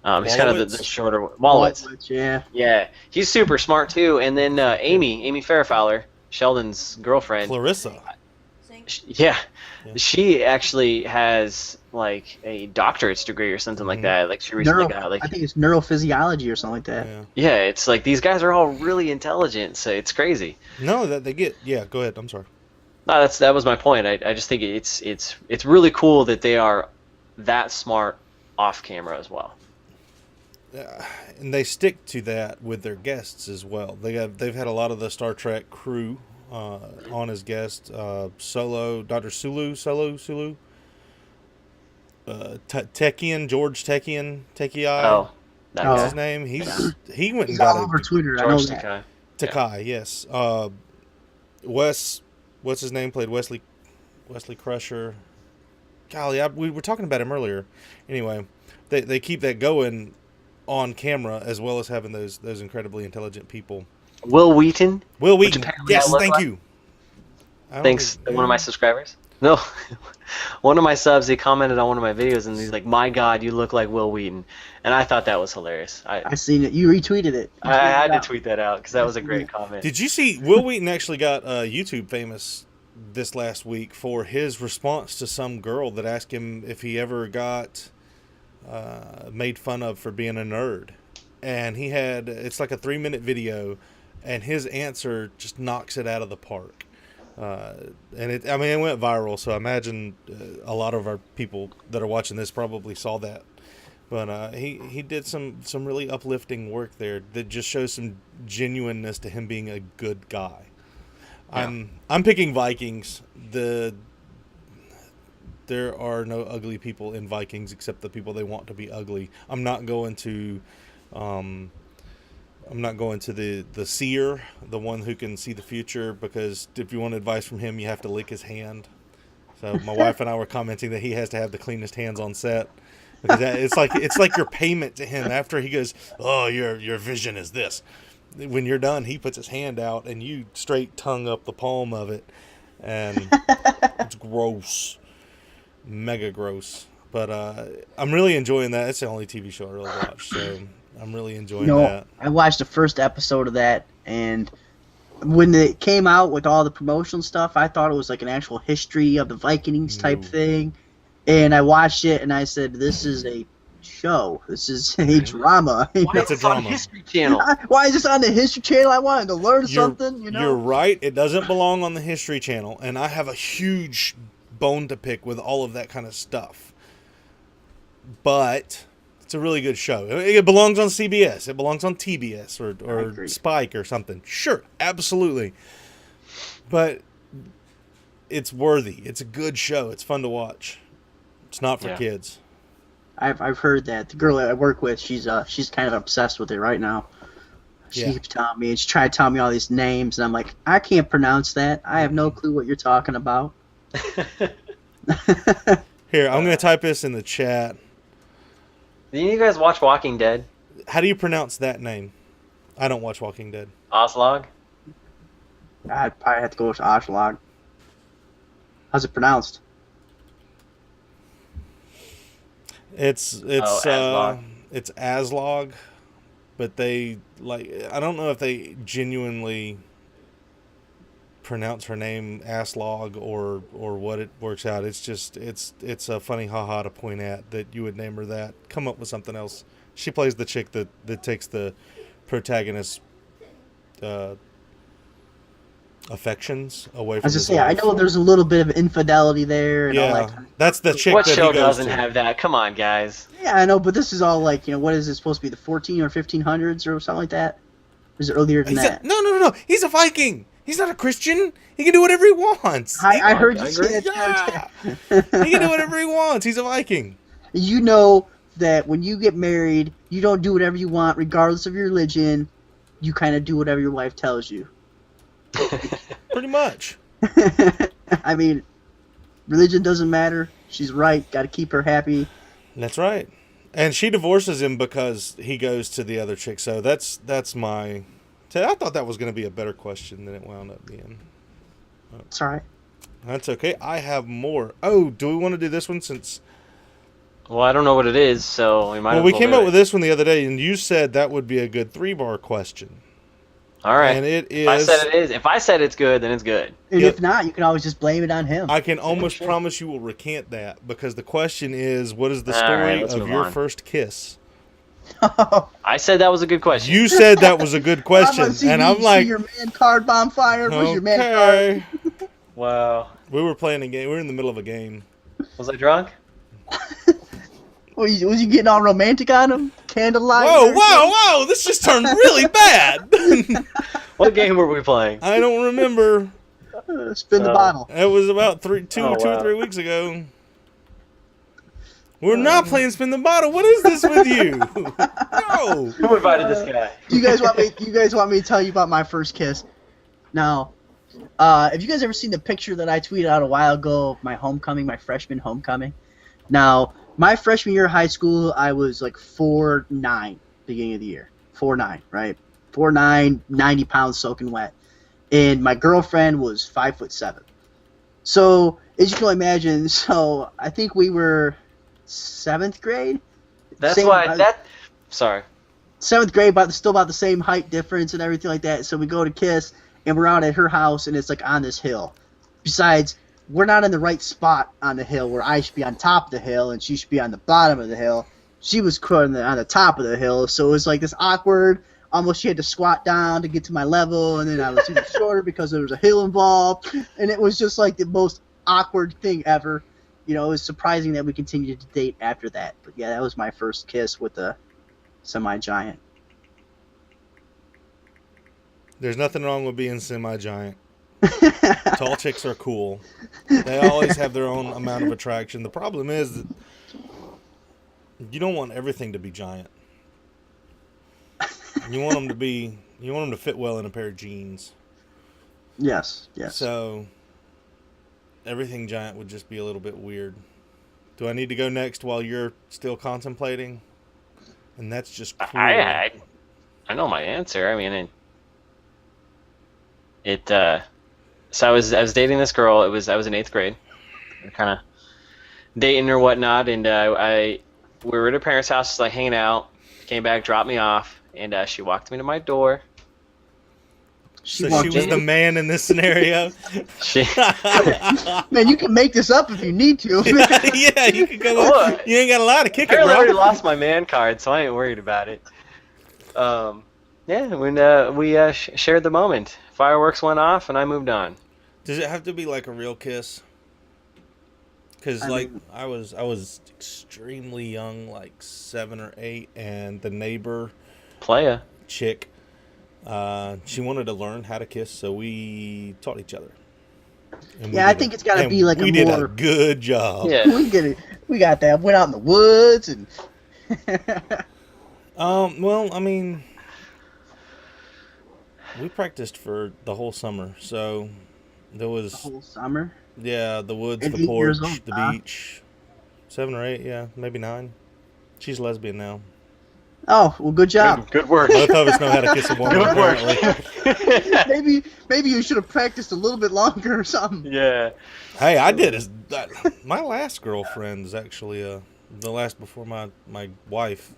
He's kind of the shorter Wolowitz. Yeah. He's super smart too. And then Amy Fairfowler, Sheldon's girlfriend. Clarissa. Yeah. She actually has like a doctorate's degree or something like that. Like she recently got I think it's neurophysiology or something like that. Yeah, it's like these guys are all really intelligent, so it's crazy. No, that they get. Yeah, go ahead. I'm sorry. No, that was my point. I just think it's really cool that they are that smart off camera as well. And they stick to that with their guests as well. They've had a lot of the Star Trek crew on as guests. Dr. Sulu. George Techiai. Oh, that's his name. He went and He's got all over Twitter. George I know that. Takei. Yes. What's his name? Played Wesley Crusher. Golly, we were talking about him earlier. Anyway, they keep that going. on camera, as well as having those incredibly intelligent people. Will Wheaton. Will which Wheaton, apparently I yes, look thank like. you. Thanks to one of my subscribers. No, one of my subs, he commented on one of my videos, and he's like, "My God, you look like Will Wheaton," and I thought that was hilarious. I seen it. You retweeted it. I had to tweet that out because that was a great comment. Did you see Will Wheaton actually got YouTube famous this last week for his response to some girl that asked him if he ever got made fun of for being a nerd? And it's like a 3-minute video, and his answer just knocks it out of the park. And it went viral, so I imagine a lot of our people that are watching this probably saw that. But he did some really uplifting work there that just shows some genuineness to him being a good guy. Yeah. I'm picking Vikings. There are no ugly people in Vikings except the people they want to be ugly. I'm not going to the seer, the one who can see the future, because if you want advice from him, you have to lick his hand. So my wife and I were commenting that he has to have the cleanest hands on set, because it's like your payment to him after he goes, "Oh, your vision is this." When you're done, he puts his hand out and you straight tongue up the palm of it, and it's gross, mega gross. But I'm really enjoying that. It's the only TV show I really watch, so I'm really enjoying that. I watched the first episode of that, and when it came out with all the promotional stuff, I thought it was like an actual history of the Vikings type thing. And I watched it, and I said, "This is a show. This is a drama." Why is it on History Channel? Why is this on the History Channel? I wanted to learn something. You're right. It doesn't belong on the History Channel, and I have a huge bone to pick with all of that kind of stuff. But it's a really good show. It belongs on CBS. It belongs on TBS or Spike or something. Sure, absolutely. But it's worthy. It's a good show. It's fun to watch. It's not for kids. I've heard that. The girl I work with, she's kind of obsessed with it right now. She keeps telling me, and she tried to tell me all these names, and I'm like, I can't pronounce that. I have no clue what you're talking about. Here, I'm going to type this in the chat. Didn't you guys watch Walking Dead? How do you pronounce that name? I don't watch Walking Dead. Oslog? I'd probably have to go with Oslog. How's it pronounced? It's Aslog, but they I don't know if they genuinely pronounce her name Aslog or what it works out. It's just it's a funny haha to point at that you would name her that. Come up with something else. She plays the chick that takes the protagonist's affections away from. I was just saying, I know there's a little bit of infidelity there. And all that. That's the chick. What that show he goes doesn't to. have that? Come on, guys. Yeah, I know, but this is all like, what is it supposed to be, the 14 or 1500s or something like that? Or is it earlier than that? No. He's a Viking. He's not a Christian. He can do whatever he wants. I heard you say that. He can do whatever he wants. He's a Viking. You know that when you get married, you don't do whatever you want, regardless of your religion. You kind of do whatever your wife tells you. Pretty much. I mean, religion doesn't matter. She's right. Got to keep her happy. That's right. And she divorces him because he goes to the other chick. So that's my... I thought that was going to be a better question than it wound up being. It's all right. That's okay. I have more. Oh, do we want to do this one since... Well, I don't know what it is, so we might. Well, we came up with this one the other day, and you said that would be a good 3-bar question. All right. And it is. If I said it is. If I said it's good, then it's good. And if not, you can always just blame it on him. I can almost promise you will recant that, because the question is, what is the story of your first kiss? I said that was a good question. You said that was a good question, and I'm like, your man card Bondfire. Okay. Where's your man card? Wow. We were playing a game. We were in the middle of a game. Was I drunk? Was you getting all romantic on him? Candlelight? Whoa! This just turned really bad. What game were we playing? I don't remember. Spin the bottle. It was about 2 or 3 weeks ago. We're not playing Spin the Bottle. What is this with you? No. Who invited this guy? You guys want me to tell you about my first kiss? Now, have you guys ever seen the picture that I tweeted out a while ago of my homecoming, my freshman homecoming? Now, my freshman year of high school, I was like 4'9", beginning of the year. 4'9", right? 4'9", 90 pounds soaking wet. And my girlfriend was 5'7". So, as you can imagine, so I think we were 7th grade. That's Same, why that. Sorry. 7th grade, but still about the same height difference and everything like that. So we go to kiss, and we're out at her house, and it's like on this hill. Besides, we're not in the right spot on the hill where I should be on top of the hill and she should be on the bottom of the hill. She was on the top of the hill, so it was like this awkward. Almost she had to squat down to get to my level, and then I was even shorter because there was a hill involved, and it was just like the most awkward thing ever. You know, it was surprising that we continued to date after that. But yeah, that was my first kiss with a semi-giant. There's nothing wrong with being semi-giant. Tall chicks are cool. They always have their own amount of attraction. The problem is that you don't want everything to be giant. You want them to fit well in a pair of jeans. Yes. So everything giant would just be a little bit weird. Do I need to go next while you're still contemplating? And that's just cruel. I know my answer. I mean, so I was dating this girl. I was in 8th grade, kind of dating or whatnot, and we were at her parents' house, like hanging out. Came back, dropped me off, and she walked me to my door. She was the man in this scenario. Man, you can make this up if you need to. Yeah, you can go. Look, you ain't got a lot to kick it, bro. I already lost my man card, so I ain't worried about it. Yeah, when we shared the moment, fireworks went off, and I moved on. Does it have to be like a real kiss? Because I was extremely young, like 7 or 8, and the neighbor chick, she wanted to learn how to kiss, so we taught each other. Yeah, I think it's got to be like we did a good job. Yeah, we got that. Went out in the woods and. Well, I mean, we practiced for the whole summer, so there was the whole summer. Yeah, the woods, the porch, the beach. 7 or 8, yeah, maybe 9. She's lesbian now. Oh, well, good job. Good work. Both of us know how to kiss a woman. Good work. maybe you should have practiced a little bit longer or something. Yeah. Hey, I did. My last girlfriend is actually the last before my wife.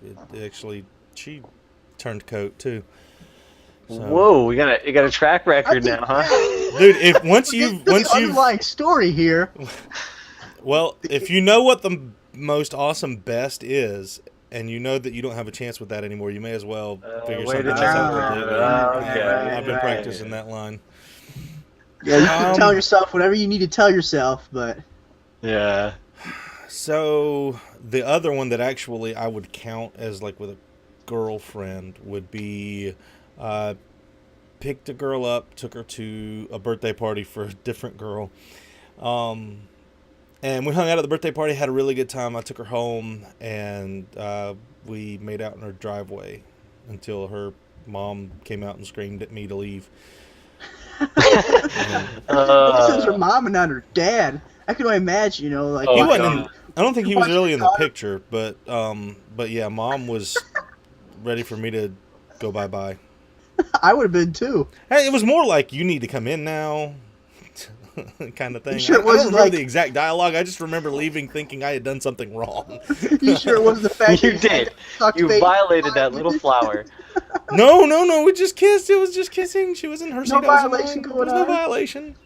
She turned coat too. So. Whoa, you got a track record now, huh? Dude, once you've underlying story here. Well, if you know what the most awesome best is, and you know that you don't have a chance with that anymore, you may as well figure something else out. Okay. I've been practicing that line. Yeah, you can tell yourself whatever you need to tell yourself, but yeah. So the other one that actually I would count as like with a girlfriend would be. Picked a girl up, took her to a birthday party for a different girl. And we hung out at the birthday party, had a really good time. I took her home, and we made out in her driveway until her mom came out and screamed at me to leave. This is her mom and not her dad. I can only imagine, like... He wasn't I don't think he was really in the picture, but yeah, Mom was ready for me to go bye-bye. I would have been too. Hey, it was more like, you need to come in now, kind of thing. Sure I don't remember the exact dialogue. I just remember leaving thinking I had done something wrong. You sure it wasn't the fact you did? You violated that little flower. No, we just kissed. It was just kissing. She was in her seat. No violation going on. There was no violation.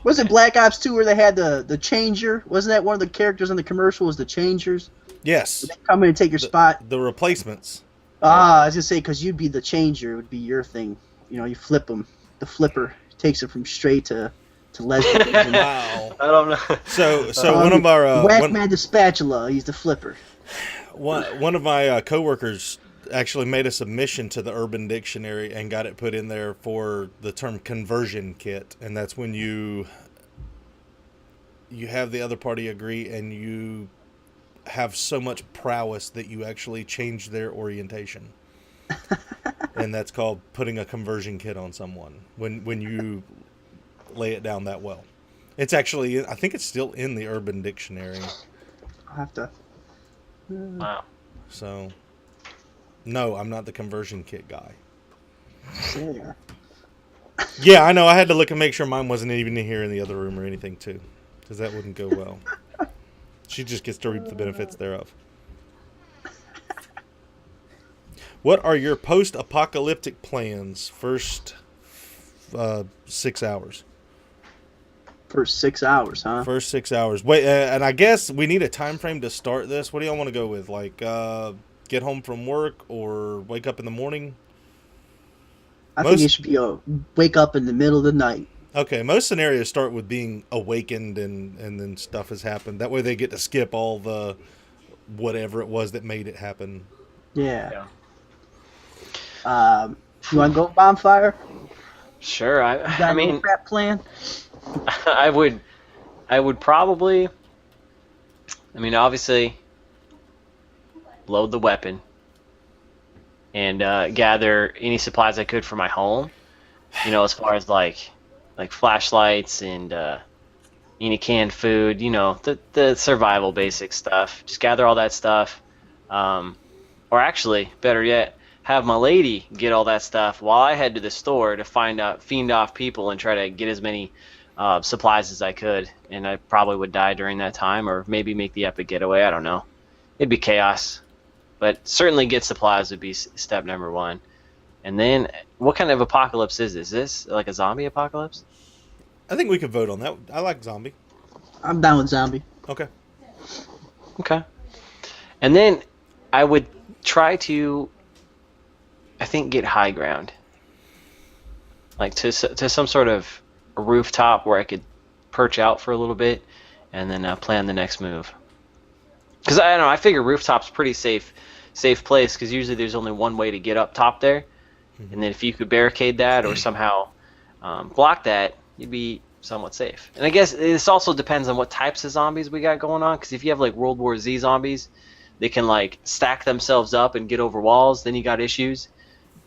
Was it Black Ops 2 where they had the changer? Wasn't that one of the characters in the commercial was the changers? Yes. They come in and take your spot. The replacements. I was going to say, because you'd be the changer. It would be your thing. You flip them. The flipper takes it from straight to lesbian. Wow. I don't know. So one of our... Whackman the spatula. He's the flipper. One of my coworkers actually made a submission to the Urban Dictionary and got it put in there for the term conversion kit. And that's when you have the other party agree and you have so much prowess that you actually change their orientation. And that's called putting a conversion kit on someone when you lay it down that well. It's actually, I think it's still in the Urban Dictionary. I'll have to Wow. So, no, I'm not the conversion kit guy. Yeah. Yeah, I know. I had to look and make sure mine wasn't even here in the other room or anything, too. Because that wouldn't go well. She just gets to reap the benefits thereof. What are your post-apocalyptic plans? First 6 hours. First 6 hours, huh? First 6 hours. Wait, and I guess we need a time frame to start this. What do y'all want to go with? Like, get home from work or wake up in the morning? I think it should be a wake up in the middle of the night. Okay, most scenarios start with being awakened and then stuff has happened. That way they get to skip all the whatever it was that made it happen. Yeah. You want to go Bondfire? Sure. I mean, a prep plan? I would probably. I mean, obviously, load the weapon and gather any supplies I could for my home. You know, as far as like flashlights and any canned food. You know, the survival basic stuff. Just gather all that stuff, or actually, better yet, have my lady get all that stuff while I head to the store to fiend off people and try to get as many supplies as I could. And I probably would die during that time, or maybe make the epic getaway. I don't know. It'd be chaos, but certainly get supplies would be step number one. And then, what kind of apocalypse is this? Is this like a zombie apocalypse? I think we could vote on that. I like zombie. I'm down with zombie. Okay. Okay. And then I would try to, I think, get high ground. Like to some sort of rooftop where I could perch out for a little bit and then plan the next move. Because I don't know, I figure rooftop's pretty safe place because usually there's only one way to get up top there. And then if you could barricade that or somehow block that, you'd be somewhat safe. And I guess this also depends on what types of zombies we got going on. Because if you have like World War Z zombies, they can like stack themselves up and get over walls. Then you got issues.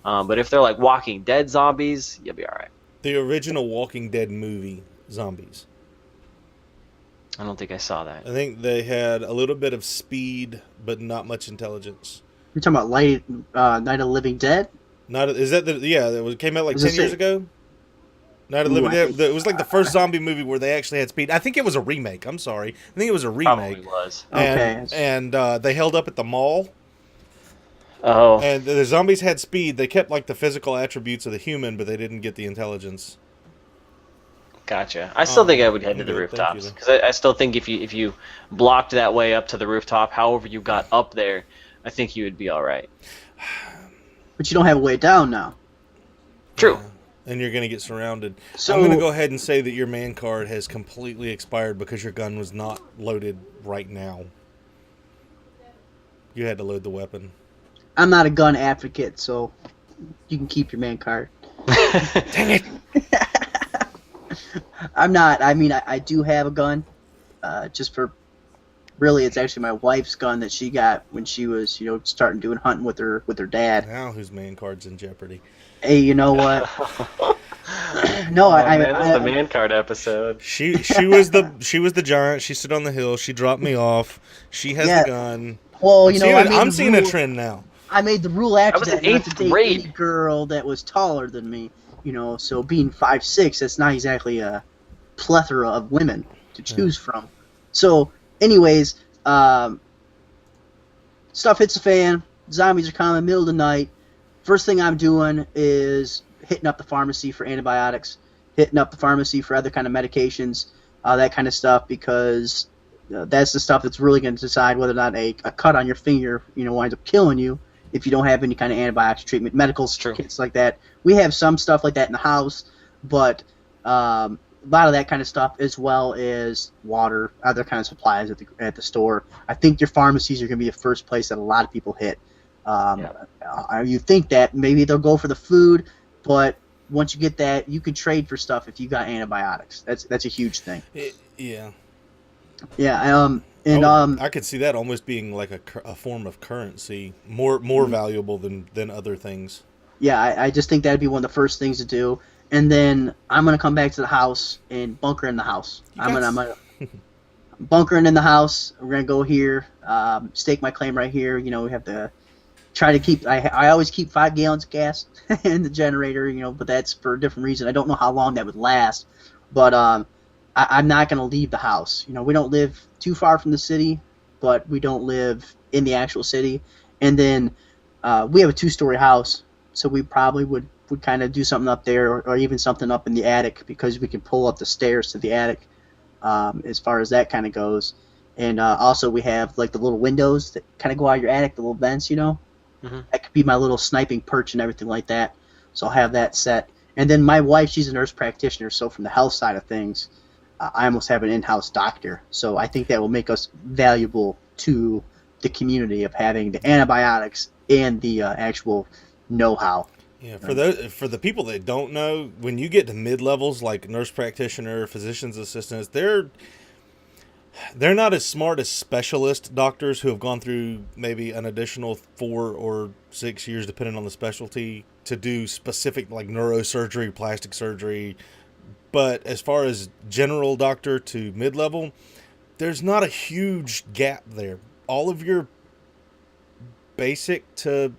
But if they're like Walking Dead zombies, you'll be all right. The original Walking Dead movie, zombies. I don't think I saw that. I think they had a little bit of speed, but not much intelligence. You're talking about Night of the Living Dead? It came out like 10 years ago. Night of the Living Dead. It was like the first zombie movie where they actually had speed. I think it was a remake. I'm sorry. I think it was a remake. Probably was. And they held up at the mall. Oh. And the zombies had speed. They kept like the physical attributes of the human, but they didn't get the intelligence. Gotcha. I still think I would head to the rooftops because I still think if you blocked that way up to the rooftop, however you got up there, I think you would be all right. But you don't have a way down now. True. And you're going to get surrounded. So, I'm going to go ahead and say that your man card has completely expired because your gun was not loaded right now. You had to load the weapon. I'm not a gun advocate, so you can keep your man card. Dang it! I'm not. I mean, I do have a gun. Just for... Really, it's actually my wife's gun that she got when she was, starting doing hunting with her dad. Now whose man card's in jeopardy? Hey, you know what? No, that's the man card episode. She was the giant. She stood on the hill. She dropped me off. She has the gun. Well, I'm seeing a trend now. I made the rule after that not to date any girl that was taller than me. So being 5'6", that's not exactly a plethora of women to choose from. So, anyways, stuff hits the fan. Zombies are coming middle of the night. First thing I'm doing is hitting up the pharmacy for antibiotics, hitting up the pharmacy for other kind of medications, that kind of stuff, because that's the stuff that's really going to decide whether or not a cut on your finger, winds up killing you if you don't have any kind of antibiotics treatment. Medical kits like that. We have some stuff like that in the house, but a lot of that kind of stuff, as well as water, other kind of supplies at the store. I think your pharmacies are going to be the first place that a lot of people hit. You think that maybe they'll go for the food, but once you get that, you can trade for stuff if you got antibiotics. That's a huge thing. Yeah. Yeah. I could see that almost being like a form of currency, more valuable than other things. Yeah, I just think that'd be one of the first things to do. And then I'm gonna come back to the house and bunker in the house. I'm gonna bunkering in the house. We're gonna go here, stake my claim right here. You know, we have to try to keep. I always keep 5 gallons of gas in the generator. You know, but that's for a different reason. I don't know how long that would last, but I'm not gonna leave the house. You know, we don't live too far from the city, but we don't live in the actual city. And then we have a 2-story house, so we probably would kind of do something up there, or even something up in the attic, because we can pull up the stairs to the attic. As far as that kind of goes. And also we have like the little windows that kind of go out of your attic, the little vents, you know. That could be my little sniping perch and everything like that. So I'll have that set. And then my wife, she's a nurse practitioner, so from the health side of things, I almost have an in-house doctor. So I think that will make us valuable to the community of having the antibiotics and the actual know-how. Yeah, for the people that don't know, when you get to mid-levels like nurse practitioner, physician's assistants, they're not as smart as specialist doctors who have gone through maybe an additional 4 or 6 years, depending on the specialty, to do specific like neurosurgery, plastic surgery. But as far as general doctor to mid-level, there's not a huge gap there. All of your basic to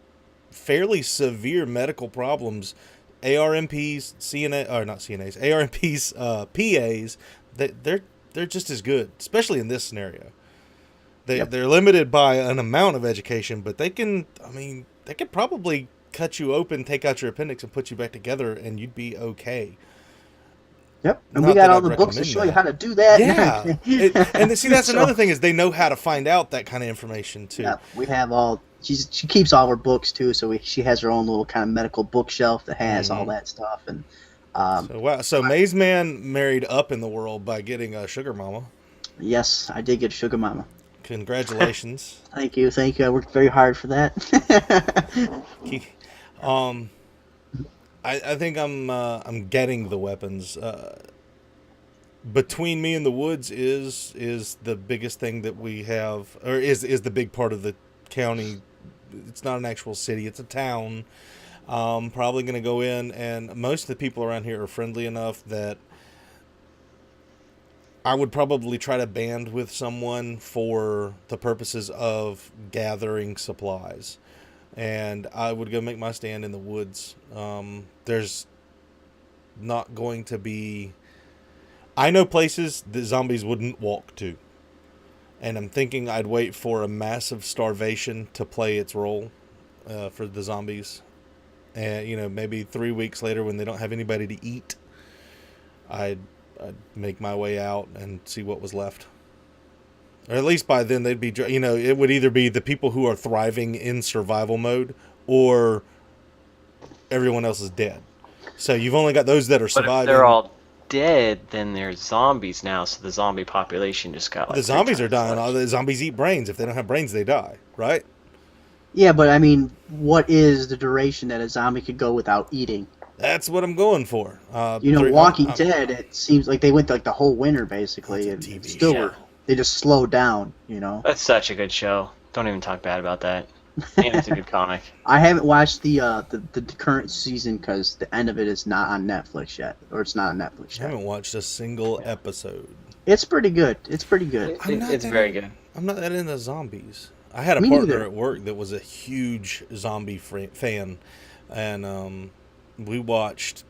fairly severe medical problems, ARMPs, CNA, or not CNAs, ARMPs, PAs, they're just as good, especially in this scenario. They're limited by an amount of education, but they can probably cut you open, take out your appendix, and put you back together, and you'd be okay. Yep, and we got all the books to show you how to do that. Yeah, and see, that's another thing, is they know how to find out that kind of information too. Yeah, we have all. She keeps all her books too, so she has her own little kind of medical bookshelf that has all that stuff. And so Maze Man married up in the world by getting a sugar mama. Yes, I did get a sugar mama. Congratulations. Thank you. I worked very hard for that. I think I'm getting the weapons. Between me and the woods is the biggest thing that we have, or is the big part of the county. It's not an actual city, it's a town. Probably going to go in, and most of the people around here are friendly enough that I would probably try to band with someone for the purposes of gathering supplies. And I would go make my stand in the woods. There's not going to be... I know places that zombies wouldn't walk to. And I'm thinking I'd wait for a massive starvation to play its role for the zombies. And, maybe 3 weeks later when they don't have anybody to eat, I'd make my way out and see what was left. Or at least by then they'd be, it would either be the people who are thriving in survival mode or everyone else is dead. So you've only got those that are surviving. But if they're all dead, then there's zombies now, so the zombie population just got the zombies are dying. All the zombies eat brains. If they don't have brains, they die, right? Yeah, but I mean, what is the duration that a zombie could go without eating? That's what I'm going for. Walking Dead, it seems like they went like the whole winter basically, and still they just slowed down. That's such a good show. Don't even talk bad about that. And it's a good comic. I haven't watched the current season because the end of it is not on Netflix yet, or it's not on Netflix yet. I haven't watched a single episode. It's pretty good. It's very good. I'm not that into zombies. I had a partner at work that was a huge zombie fan, and we watched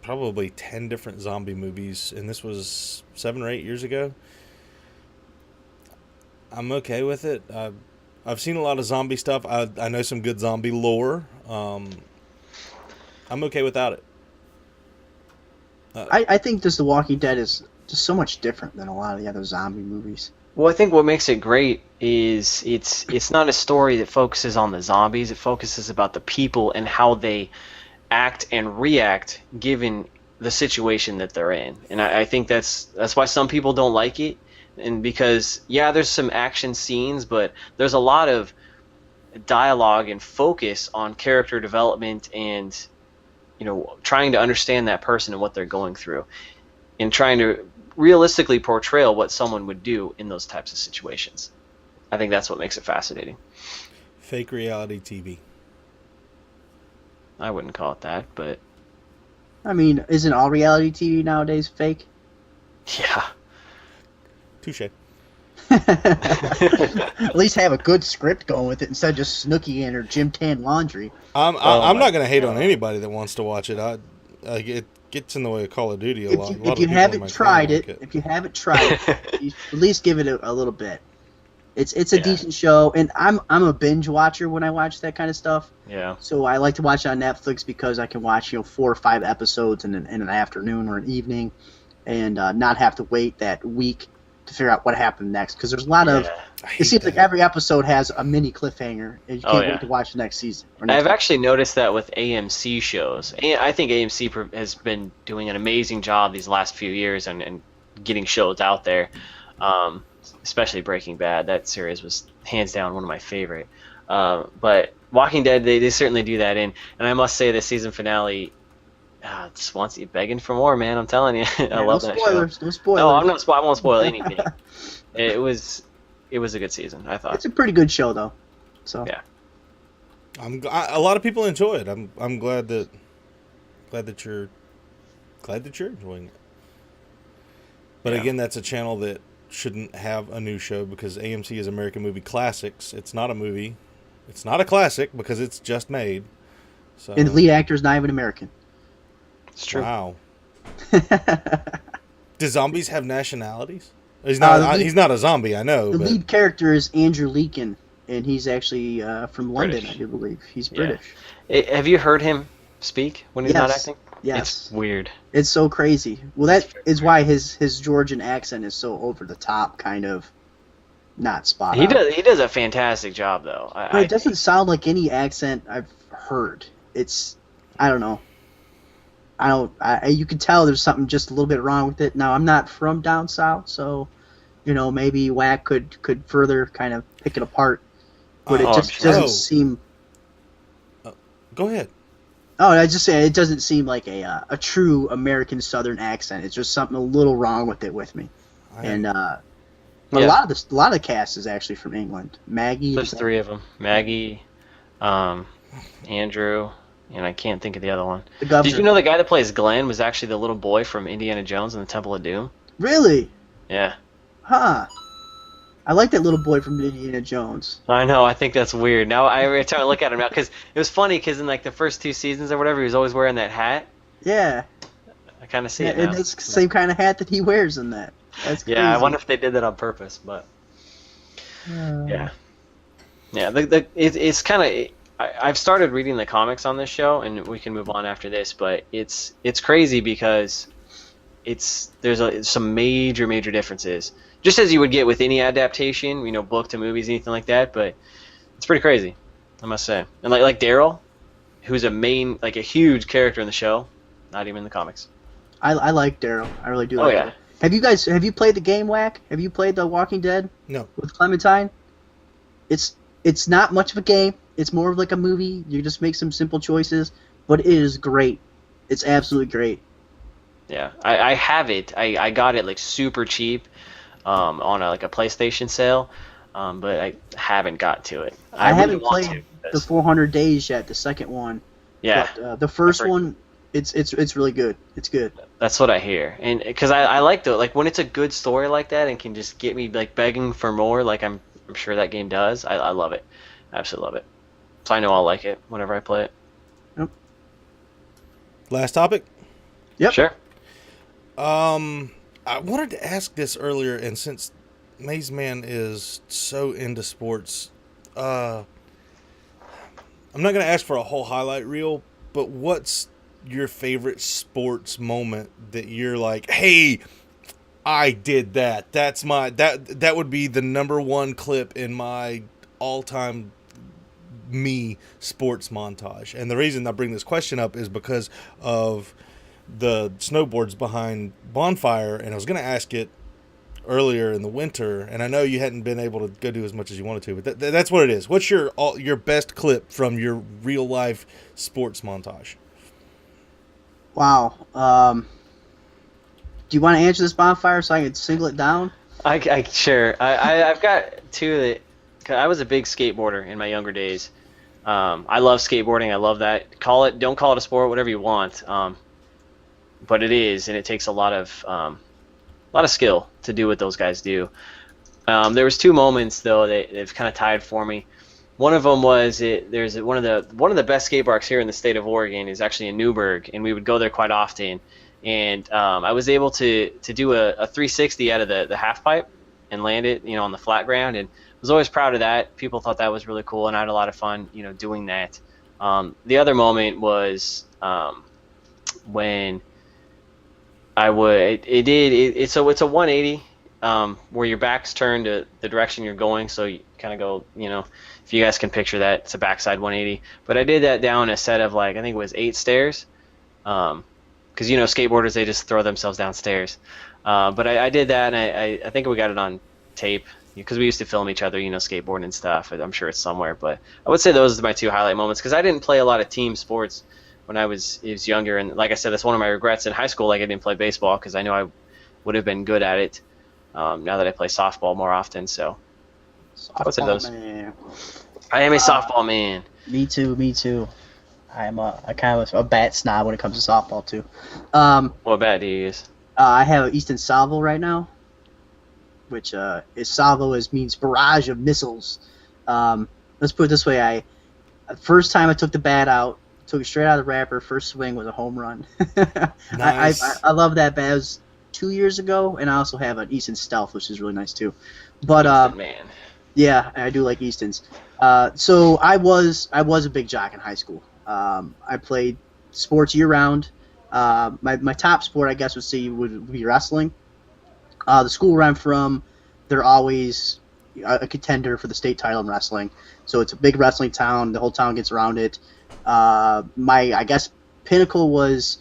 probably 10 different zombie movies, and this was 7 or 8 years ago. I'm okay with it. I've seen a lot of zombie stuff. I know some good zombie lore. I'm okay without it. I think The Walking Dead is just so much different than a lot of the other zombie movies. Well, I think what makes it great is it's not a story that focuses on the zombies. It focuses about the people and how they act and react given the situation that they're in. And I think that's why some people don't like it. And because, there's some action scenes, but there's a lot of dialogue and focus on character development and, trying to understand that person and what they're going through and trying to realistically portray what someone would do in those types of situations. I think that's what makes it fascinating. Fake reality TV. I wouldn't call it that, but... I mean, isn't all reality TV nowadays fake? Yeah. Touche. At least have a good script going with it instead of just Snooki and her gym tan laundry. I'm not going to hate on anybody that wants to watch it. It gets in the way of Call of Duty a lot. If you haven't tried it, you at least give it a little bit. It's a decent show, and I'm a binge watcher when I watch that kind of stuff. Yeah. So I like to watch it on Netflix because I can watch 4 or 5 episodes in an afternoon or an evening, and not have to wait that week to figure out what happened next. Because there's a lot of it seems like every episode has a mini cliffhanger, and you can't wait to watch the next season. I've actually noticed that with AMC shows. I think AMC has been doing an amazing job these last few years and getting shows out there. Especially Breaking Bad. That series was hands down one of my favorite. But Walking Dead, they certainly do that in. And I must say the season finale just wants you begging for more, man. I'm telling you. I love that show. No spoilers. No, I won't spoil anything. It was a good season, I thought. It's a pretty good show, though. So yeah. A lot of people enjoy it. I'm glad that you're enjoying it. But again, that's a channel that shouldn't have a new show because AMC is American Movie Classics. It's not a movie. It's not a classic because it's just made. So. And the lead actor is not even American. It's true. Wow. Do zombies have nationalities? He's not a zombie, I know. The lead character is Andrew Lincoln, and he's actually from London, British. I do believe. He's British. Have you heard him speak when he's not acting? Yes. It's weird. It's so crazy. Well, that is why his Georgian accent is so over the top, kind of not spot on. He does a fantastic job, though. But it doesn't sound like any accent I've heard. I don't know. You can tell there's something just a little bit wrong with it. Now, I'm not from down south, so maybe Whack could further kind of pick it apart. But it just doesn't seem. Go ahead. Oh, I just say it doesn't seem like a true American Southern accent. It's just something a little wrong with it with me. A lot of the cast is actually from England. Maggie. There's 3 of them. Maggie, Andrew, and I can't think of the other one. The governor. Did you know the guy that plays Glenn was actually the little boy from Indiana Jones and the Temple of Doom? Really? Yeah. Huh. I like that little boy from Indiana Jones. I know. I think that's weird. Now every time I look at him now, because it was funny, because in like the first 2 seasons or whatever, he was always wearing that hat. Yeah. I kind of see it now. And it's the same kind of hat that he wears in that. That's crazy. Yeah, I wonder if they did that on purpose, but yeah. It's kind of. I've started reading the comics on this show, and we can move on after this. But it's crazy because there's some major differences, just as you would get with any adaptation, book to movies, anything like that. But it's pretty crazy, I must say. And like Daryl, who's a huge character in the show, not even in the comics. I like Daryl. I really do. Him. Have you played the game, Whack? Have you played The Walking Dead? No. With Clementine? It's not much of a game. It's more of like a movie. You just make some simple choices, but it is great. It's absolutely great. Yeah, I have it. I got it like super cheap on a PlayStation sale, but I haven't got to it. I haven't played the 400 Days yet, the second one. Yeah. But, the first one, it's really good. It's good. That's what I hear, and because I like when it's a good story like that and can just get me like begging for more, like I'm sure that game does. I love it, absolutely love it. So I know I'll like it whenever I play it. Yep. Last topic. Yep. Sure. I wanted to ask this earlier, and since Maze Man is so into sports, I'm not going to ask for a whole highlight reel, but what's your favorite sports moment that you're like, hey, I did that. That's that would be the number 1 clip in my all-time sports montage. And the reason I bring this question up is because of the snowboards behind Bondfire, and I was going to ask it earlier in the winter, and I know you hadn't been able to go do as much as you wanted to, but that's what it is. What's your best clip from your real life sports montage? Wow. Do you want to answer this, Bonfire, so I can single it down? Sure. I've got 2 that. 'Cause I was a big skateboarder in my younger days. I love skateboarding. I love that. Don't call it a sport, whatever you want. But it is, and it takes a lot of lot of skill to do what those guys do. There was two moments though that have kind of tied for me. One of them was there's one of the best skate parks here in the state of Oregon is actually in Newburgh, and we would go there quite often. And I was able to do a 360 out of the half pipe and land it, on the flat ground, and was always proud of that. People thought that was really cool, and I had a lot of fun, doing that. The other moment was when so it's a 180 where your back's turned to the direction you're going, so you kind of go, if you guys can picture that, it's a backside 180. But I did that down a set of I think it was 8 stairs, because skateboarders, they just throw themselves downstairs. But I did that, and I think we got it on tape because we used to film each other, skateboarding and stuff. I'm sure it's somewhere, but I would say those are my two highlight moments because I didn't play a lot of team sports when I was younger, and like I said, that's one of my regrets in high school. I didn't play baseball because I know I would have been good at it. Now that I play softball more often, so I would say those. Man. I am a softball man. Me too. I'm a kind of a bat snob when it comes to softball too. What bat do you use? I have Easton Salvo right now, which is Salvo means barrage of missiles. Let's put it this way: first time I took the bat out, took it straight out of the wrapper. First swing was a home run. Nice. I love that bat. It was 2 years ago, and I also have an Easton Stealth, which is really nice too. But Easton, man. Yeah, I do like Easton's. So I was a big jock in high school. I played sports year round. My top sport, I guess, would be wrestling. The school where I'm from, they're always a contender for the state title in wrestling. So it's a big wrestling town. The whole town gets around it. I guess, pinnacle was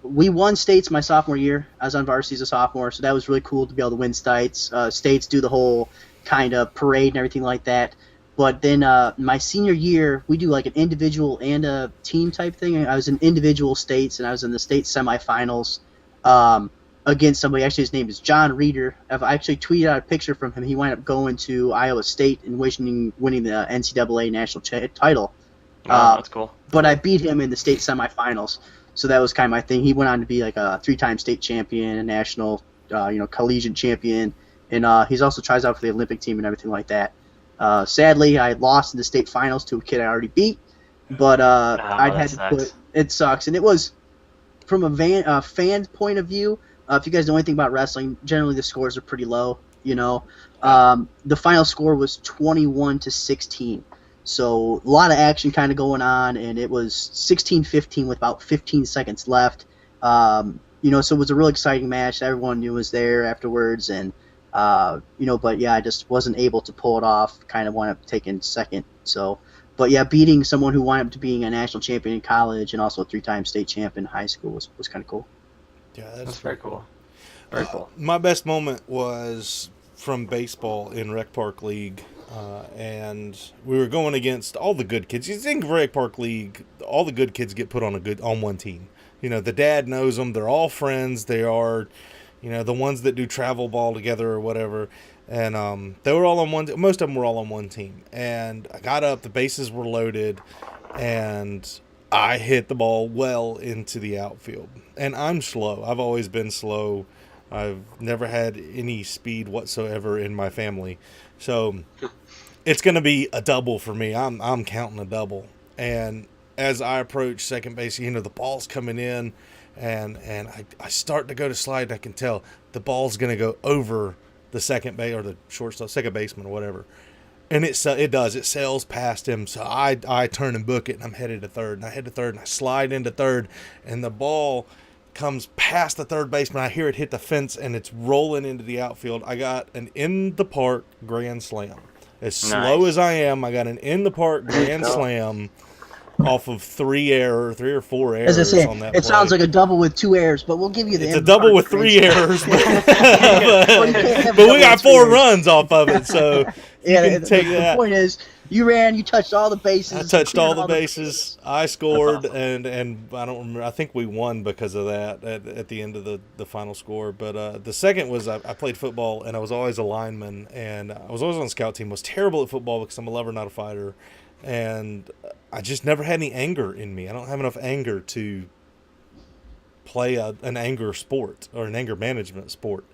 we won states my sophomore year. I was on varsity as a sophomore, so that was really cool to be able to win states. States do the whole kind of parade and everything like that. But then my senior year, we do an individual and a team type thing. I was in individual states, and I was in the state semifinals against somebody. Actually, his name is John Reeder. I've actually tweeted out a picture from him. He wound up going to Iowa State and winning the NCAA national title. Oh, that's cool. But I beat him in the state semifinals, so that was kind of my thing. He went on to be a 3-time state champion, a national, collegiate champion, and he's also tries out for the Olympic team and everything like that. Sadly, I lost in the state finals to a kid I already beat, but I'd had to put. It sucks, and it was from a fan point of view. If you guys know anything about wrestling, generally the scores are pretty low. The final score was 21-16. So a lot of action kind of going on, and it was 16-15 with about 15 seconds left. So it was a real exciting match. Everyone knew was there afterwards, and but yeah, I just wasn't able to pull it off. Kind of wound up taking second. So, but yeah, beating someone who wound up to being a national champion in college and also a 3-time state champion in high school was kind of cool. Yeah, that's very cool. Very cool. My best moment was from baseball in Rec Park League. And we were going against all the good kids. You think Rec Park League, all the good kids get put on one team. The dad knows them. They're all friends. They are, the ones that do travel ball together or whatever. And they were all on one. Most of them were all on one team. And I got up. The bases were loaded, and I hit the ball well into the outfield. And I'm slow. I've always been slow. I've never had any speed whatsoever in my family. So it's going to be a double for me. I'm counting a double. And as I approach second base, the ball's coming in, and I start to go to slide, and I can tell the ball's going to go over the second base or the shortstop, second baseman or whatever. And it does. It sails past him. So I turn and book it, and I'm headed to third. And I head to third, and I slide into third, and the ball comes past the third baseman. I hear it hit the fence, and it's rolling into the outfield. I got an in-the-park grand slam. As slow as I am, I got an in-the-park grand slam off of 3 or 4 errors. As I say, on that it play. sounds like a double with 2 errors, but we'll give you the. It's a double with 3 errors, but we got 4 runs off of it, so you can take that. The point is, you ran, you touched all the bases. I touched all the bases. I scored, awesome. and I don't remember. I think we won because of that at the end of the final score. But the second was I played football, and I was always a lineman, and I was always on the scout team. Was terrible at football because I'm a lover, not a fighter, and I just never had any anger in me. I don't have enough anger to play an anger sport or an anger management sport.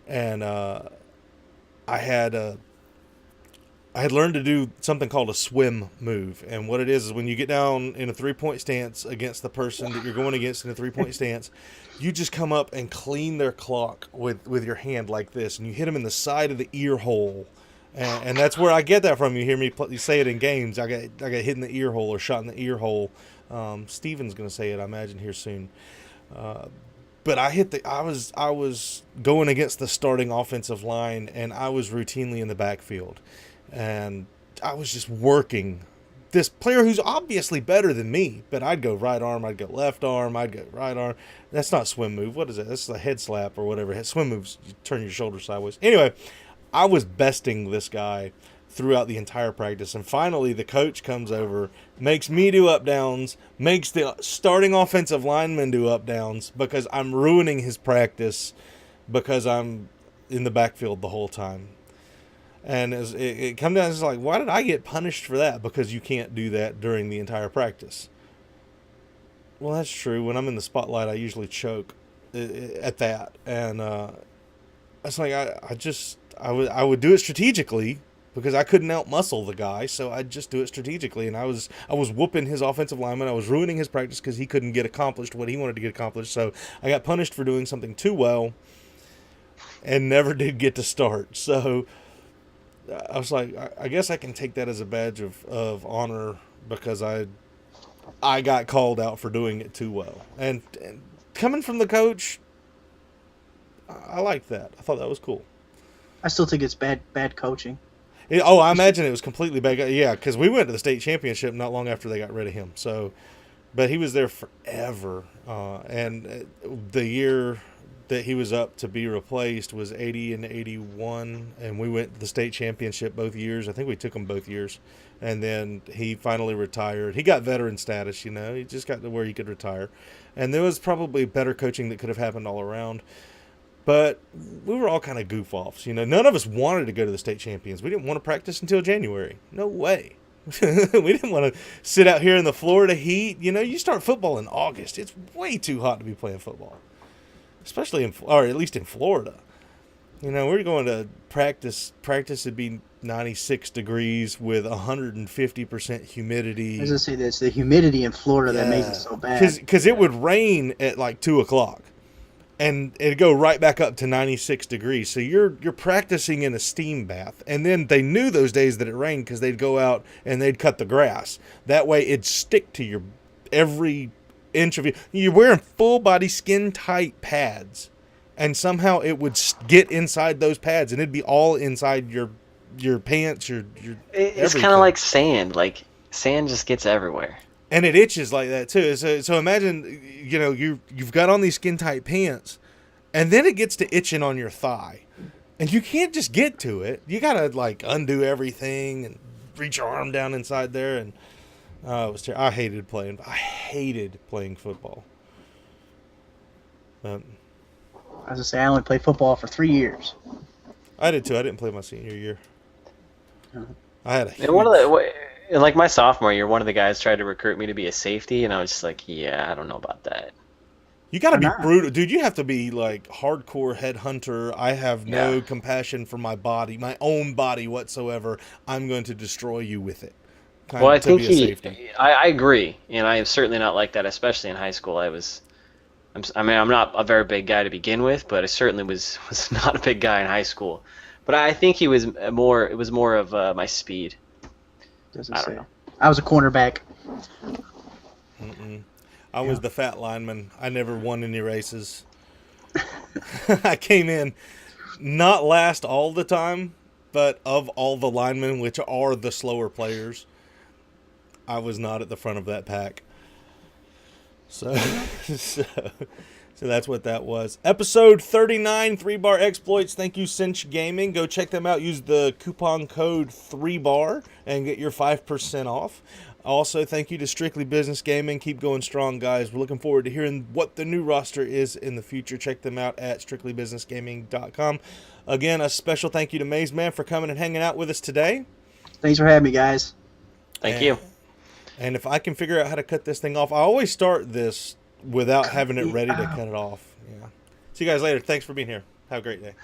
and I had learned to do something called a swim move. And what it is when you get down in a 3-point stance against the person that you're going against in a 3-point stance, you just come up and clean their clock with your hand like this, and you hit them in the side of the ear hole. And that's where I get that from. You hear me say it in games. I got hit in the ear hole or shot in the ear hole. Steven's going to say it, I imagine, here soon. But I was going against the starting offensive line, and I was routinely in the backfield. And I was just working this player who's obviously better than me, but I'd go right arm, I'd go left arm, I'd go right arm. That's not swim move. What is it? That's a head slap or whatever. Swim moves, you turn your shoulder sideways. Anyway, I was besting this guy throughout the entire practice. And finally, the coach comes over, makes me do up downs, makes the starting offensive lineman do up downs because I'm ruining his practice because I'm in the backfield the whole time. And as it comes down, it's like, why did I get punished for that? Because you can't do that during the entire practice. Well, that's true. When I'm in the spotlight, I usually choke at that. And it's like I would do it strategically because I couldn't out-muscle the guy, so I'd just do it strategically. And I was whooping his offensive lineman. I was ruining his practice because he couldn't get accomplished what he wanted to get accomplished. So I got punished for doing something too well and never did get to start. So I was like, I guess I can take that as a badge of honor because I got called out for doing it too well. And coming from the coach, I liked that. I thought that was cool. I still think it's bad coaching. I imagine it was completely bad. Yeah, because we went to the state championship not long after they got rid of him. So, but he was there forever. And the year that he was up to be replaced was 80 and 81, and we went to the state championship both years. I think we took him both years. And then he finally retired. He got veteran status, He just got to where he could retire. And there was probably better coaching that could have happened all around. But we were all kind of goof-offs, None of us wanted to go to the state champions. We didn't want to practice until January. No way. We didn't want to sit out here in the Florida heat. You start football in August. It's way too hot to be playing football. Especially or at least in Florida. We're going to practice. Practice would be 96 degrees with 150% humidity. I was going to say this, the humidity in Florida that makes it so bad. Because it would rain at like 2 o'clock. And it'd go right back up to 96 degrees. So you're practicing in a steam bath. And then they knew those days that it rained because they'd go out and they'd cut the grass. That way it'd stick to your every inch of you. You're wearing full body skin tight pads. And somehow it would get inside those pads. And it'd be all inside your pants, your It's kind of like sand. Like sand just gets everywhere. And it itches like that too. So imagine, you've got on these skin tight pants, and then it gets to itching on your thigh, and you can't just get to it. You gotta like undo everything and reach your arm down inside there. And it was terrible. I hated playing football. I was gonna say I only played football for 3 years. I did too. I didn't play my senior year. I had a huge... Like my sophomore year, one of the guys tried to recruit me to be a safety, and I was just like, yeah, I don't know about that. You got to be brutal. Dude, you have to be like hardcore headhunter. I have no compassion for my body, my own body whatsoever. I'm going to destroy you with it. I think I agree, and I am certainly not like that, especially in high school. I'm not a very big guy to begin with, but I certainly was not a big guy in high school. But I think it was more of my speed. I don't know. I was a cornerback. I was the fat lineman. I never won any races. I came in not last all the time, but of all the linemen, which are the slower players, I was not at the front of that pack. So that's what that was. Episode 39, 3-bar exploits. Thank you, Cinch Gaming. Go check them out. Use the coupon code 3bar and get your 5% off. Also, thank you to Strictly Business Gaming. Keep going strong, guys. We're looking forward to hearing what the new roster is in the future. Check them out at strictlybusinessgaming.com. Again, a special thank you to Maze Man for coming and hanging out with us today. Thanks for having me, guys. Thank you. And if I can figure out how to cut this thing off, I always start this without having it ready to cut it off. Yeah. See you guys later. Thanks for being here. Have a great day.